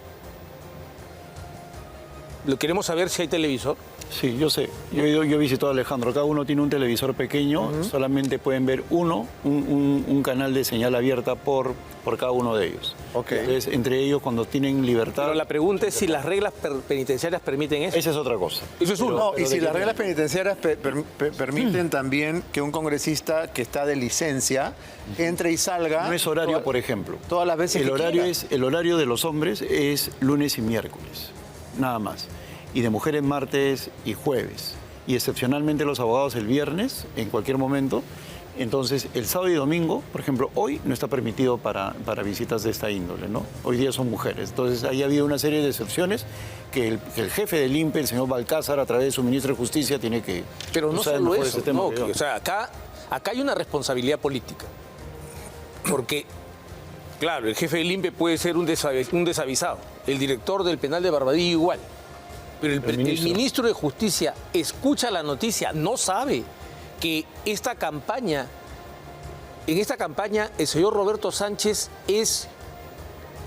¿Lo queremos saber si hay televisor? Sí, yo sé. Yo he visitado a Alejandro. Cada uno tiene un televisor pequeño. Solamente pueden ver un canal de señal abierta por cada uno de ellos. Okay. Entonces, entre ellos, cuando tienen libertad... Pero la pregunta es si las reglas penitenciarias permiten eso. Esa es otra cosa. Eso es uno. No, y si las reglas penitenciarias permiten también que un congresista que está de licencia entre y salga... No es horario, por ejemplo. Todas las veces el que horario quiera. El horario de los hombres es lunes y miércoles. Nada más. Y de mujeres martes y jueves. Y excepcionalmente los abogados el viernes, en cualquier momento. Entonces, el sábado y domingo, por ejemplo, hoy no está permitido para visitas de esta índole, ¿no? Hoy día son mujeres. Entonces, ahí ha habido una serie de excepciones que el jefe del INPE, el señor Balcázar, a través de su ministro de Justicia, tiene que... Pero no solo eso, tema no, o sea, acá hay una responsabilidad política. Porque, claro, el jefe del INPE puede ser un desavisado. El director del penal de Barbadillo igual. Pero el ministro de Justicia escucha la noticia, no sabe que en esta campaña el señor Roberto Sánchez es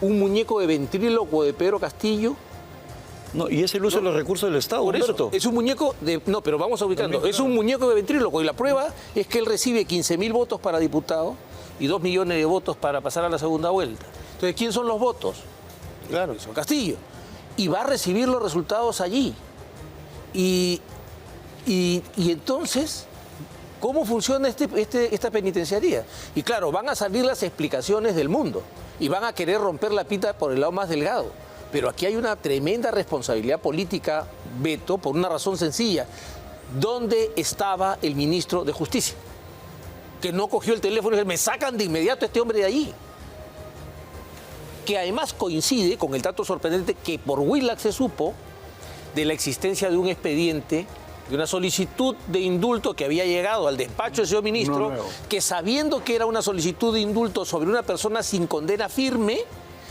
un muñeco de ventrílocuo de Pedro Castillo. No, y es el uso de los recursos del Estado, por Humberto. eso, es un muñeco de... No, pero vamos a ubicarlo. Es un muñeco de ventrílocuo, y la prueba es que él recibe 15.000 votos para diputado y 2 millones de votos para pasar a la segunda vuelta. Entonces, ¿quién son los votos? Claro, son Castillo. Y va a recibir los resultados allí. Y entonces, ¿cómo funciona esta penitenciaría? Y claro, van a salir las explicaciones del mundo. y van a querer romper la pita por el lado más delgado. Pero aquí hay una tremenda responsabilidad política, Beto, por una razón sencilla. ¿Dónde estaba el ministro de Justicia? Que no cogió el teléfono y dijo, me sacan de inmediato a este hombre de ahí. Que además coincide con el dato sorprendente que por Willax se supo de la existencia de un expediente, de una solicitud de indulto que había llegado al despacho del señor ministro, que sabiendo que era una solicitud de indulto sobre una persona sin condena firme,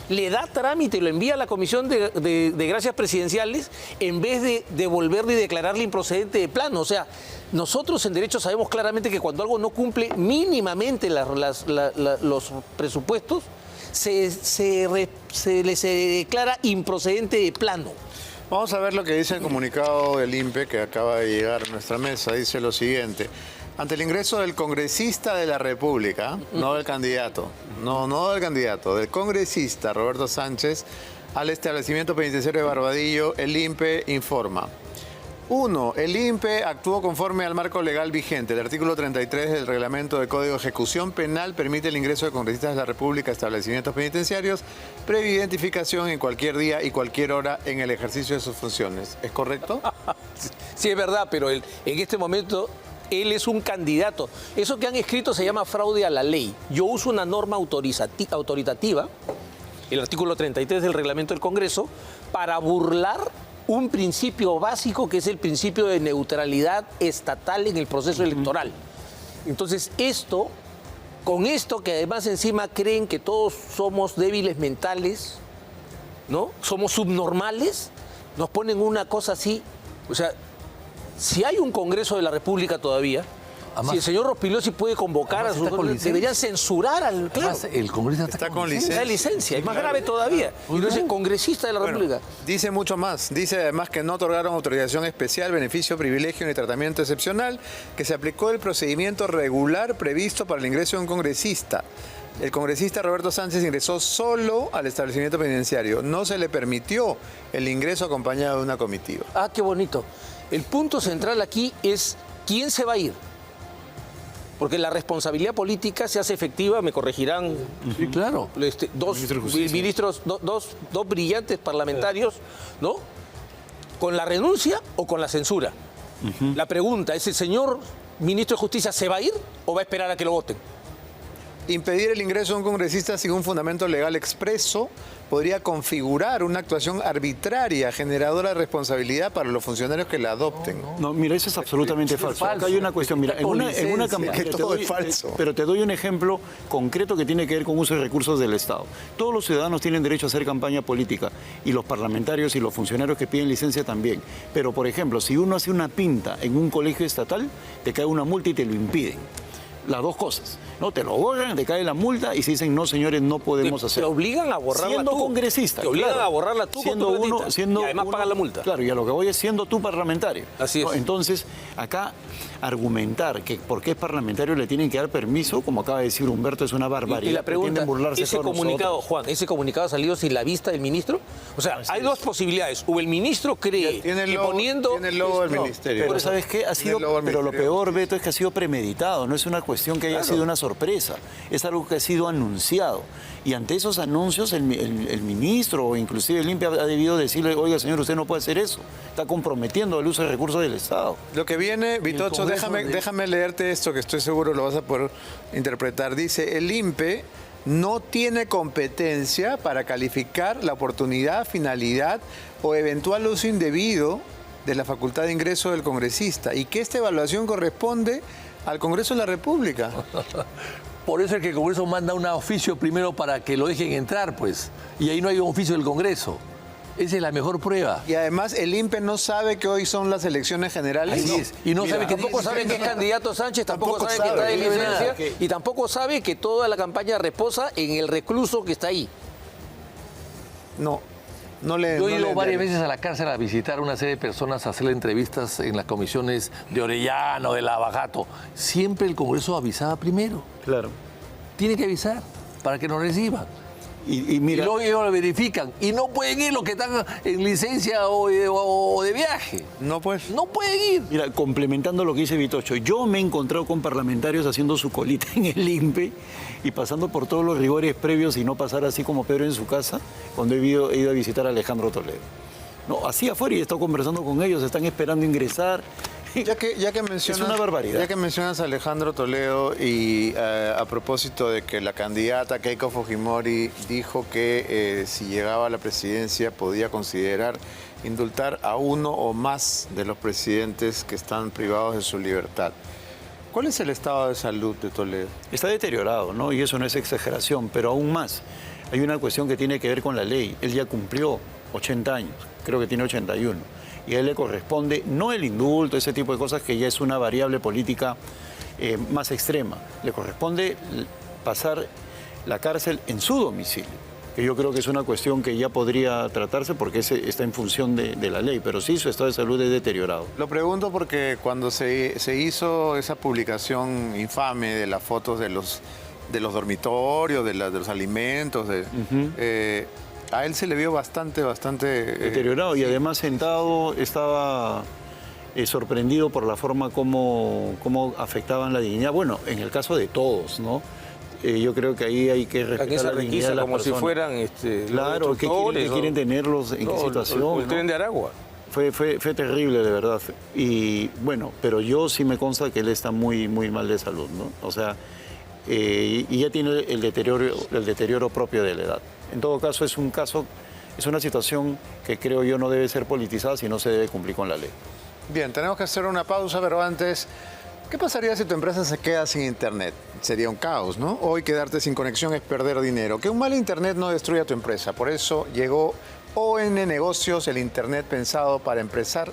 le da trámite y lo envía a la Comisión de Gracias Presidenciales en vez de devolverle y declararle improcedente de plano. O sea, nosotros en derecho sabemos claramente que cuando algo no cumple mínimamente los presupuestos, se declara improcedente de plano. Vamos a ver lo que dice el comunicado del INPE que acaba de llegar a nuestra mesa. Dice lo siguiente. Ante el ingreso del congresista de la República, no del candidato, no del candidato, del congresista Roberto Sánchez al establecimiento penitenciario de Barbadillo, el INPE informa. 1. El INPE actuó conforme al marco legal vigente. El artículo 33 del Reglamento del Código de Ejecución Penal permite el ingreso de congresistas de la República a establecimientos penitenciarios previa identificación en cualquier día y cualquier hora en el ejercicio de sus funciones. ¿Es correcto? Sí, es verdad, pero en este momento él es un candidato. Eso que han escrito se llama fraude a la ley. Yo uso una norma autoritativa, el artículo 33 del Reglamento del Congreso, para burlar un principio básico que es el principio de neutralidad estatal en el proceso electoral. Entonces, con esto que además encima creen que todos somos débiles mentales, ¿no? Somos subnormales, nos ponen una cosa así. O sea, si hay un Congreso de la República todavía, además, si el señor Rospigliosi puede convocar a sus... Deberían censurar al... Claro. Además, el congresista está con licencia. Está de licencia, es más grave todavía. Y no es el congresista de la República. Dice mucho más. Dice además que no otorgaron autorización especial, beneficio, privilegio ni tratamiento excepcional, que se aplicó el procedimiento regular previsto para el ingreso de un congresista. El congresista Roberto Sánchez ingresó solo al establecimiento penitenciario. No se le permitió el ingreso acompañado de una comitiva. Ah, qué bonito. El punto central aquí es quién se va a ir. Porque la responsabilidad política se hace efectiva, me corregirán. Sí, claro. Dos ministros, dos brillantes parlamentarios, ¿no? ¿Con la renuncia o con la censura? La pregunta es, ¿el señor ministro de Justicia se va a ir o va a esperar a que lo voten? Impedir el ingreso de un congresista sin un fundamento legal expreso podría configurar una actuación arbitraria generadora de responsabilidad para los funcionarios que la adopten. No, mira, eso es absolutamente falso. Acá hay una cuestión, mira, en una campaña... Que todo es falso. Pero te doy un ejemplo concreto que tiene que ver con uso de recursos del Estado. Todos los ciudadanos tienen derecho a hacer campaña política, y los parlamentarios y los funcionarios que piden licencia también. Pero, por ejemplo, si uno hace una pinta en un colegio estatal, te cae una multa y te lo impiden. Las dos cosas, ¿no? Te lo borran, te cae la multa y se dicen, no, señores, no podemos hacer. Te obligan a borrarla siendo tú. congresista. Te obligan a borrarla tú siendo con tu uno, platita. siendo y además pagas la multa. Claro, y a lo que voy es siendo tú parlamentario. Así es. ¿No? Entonces, acá argumentar que porque es parlamentario le tienen que dar permiso, como acaba de decir Humberto, es una barbaridad. Y la pregunta, ese todos comunicado, nosotros. Juan, ¿ese comunicado ha salido sin la vista del ministro? O sea, hay dos posibilidades. O el ministro cree Tiene el que logo, poniendo... tiene el logo del ministerio. Pero ¿sabes qué? Ha sido, pero lo peor, Beto, es que ha sido premeditado. No es una cuestión que haya sido una sorpresa. Es algo que ha sido anunciado. Y ante esos anuncios, el ministro o inclusive el INPE ha debido decirle, oiga, señor, usted no puede hacer eso. Está comprometiendo el uso de recursos del Estado. Lo que viene, Vitocho, déjame leerte esto que estoy seguro lo vas a poder interpretar. Dice, el INPE no tiene competencia para calificar la oportunidad, finalidad o eventual uso indebido de la facultad de ingreso del congresista y que esta evaluación corresponde al Congreso de la República. Por eso es que el Congreso manda un oficio primero para que lo dejen entrar, pues. Y ahí no hay un oficio del Congreso. Esa es la mejor prueba. Y además el INPE no sabe que hoy son las elecciones generales. Así es. Y no sabe que tampoco sabe que es candidato Sánchez, tampoco sabe que está de licencia y tampoco sabe que toda la campaña reposa en el recluso que está ahí. No le... Yo he ido varias veces a la cárcel a visitar a una serie de personas, a hacerle entrevistas en las comisiones de Orellano, de Lavajato. Siempre el Congreso avisaba primero. Claro. Tiene que avisar para que nos reciban. Y mira, y luego ellos lo verifican. Y no pueden ir los que están en licencia o de viaje. No, pues. No pueden ir. Mira, complementando lo que dice Vitocho, yo me he encontrado con parlamentarios haciendo su colita en el INPE y pasando por todos los rigores previos y no pasar así como Pedro en su casa cuando he ido a visitar a Alejandro Toledo. No, así afuera y he estado conversando con ellos, están esperando ingresar. Ya que mencionas, es una barbaridad. Ya que mencionas a Alejandro Toledo y a propósito de que la candidata Keiko Fujimori dijo que si llegaba a la presidencia podía considerar indultar a uno o más de los presidentes que están privados de su libertad. ¿Cuál es el estado de salud de Toledo? Está deteriorado, ¿no? Y eso no es exageración, pero aún más. Hay una cuestión que tiene que ver con la ley. Él ya cumplió 80 años, creo que tiene 81. Y a él le corresponde no el indulto, ese tipo de cosas que ya es una variable política más extrema. Le corresponde pasar la cárcel en su domicilio, que yo creo que es una cuestión que ya podría tratarse porque está en función de la ley, pero sí su estado de salud es deteriorado. Lo pregunto porque cuando se hizo esa publicación infame de las fotos de los dormitorios, de los alimentos, a él se le vio bastante deteriorado y además sentado estaba sorprendido por la forma como afectaban la dignidad. Bueno, en el caso de todos, ¿no? Yo creo que ahí hay que respetar la dignidad de las como personas. Si fueran claro, ¿qué quieren tenerlos? ¿En qué situación? El tren de Aragua. Fue terrible, de verdad. Y bueno, pero yo sí me consta que él está muy mal de salud, ¿no? O sea, y ya tiene el deterioro propio de la edad. En todo caso, es una situación que creo yo no debe ser politizada si no se debe cumplir con la ley. Bien, tenemos que hacer una pausa, pero antes, ¿qué pasaría si tu empresa se queda sin internet? Sería un caos, ¿no? Hoy quedarte sin conexión es perder dinero. Que un mal internet no destruya tu empresa. Por eso llegó ON Negocios, el internet pensado para empresas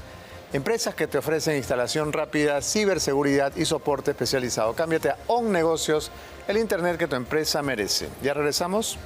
que te ofrecen instalación rápida, ciberseguridad y soporte especializado. Cámbiate a ON Negocios, el internet que tu empresa merece. ¿Ya regresamos?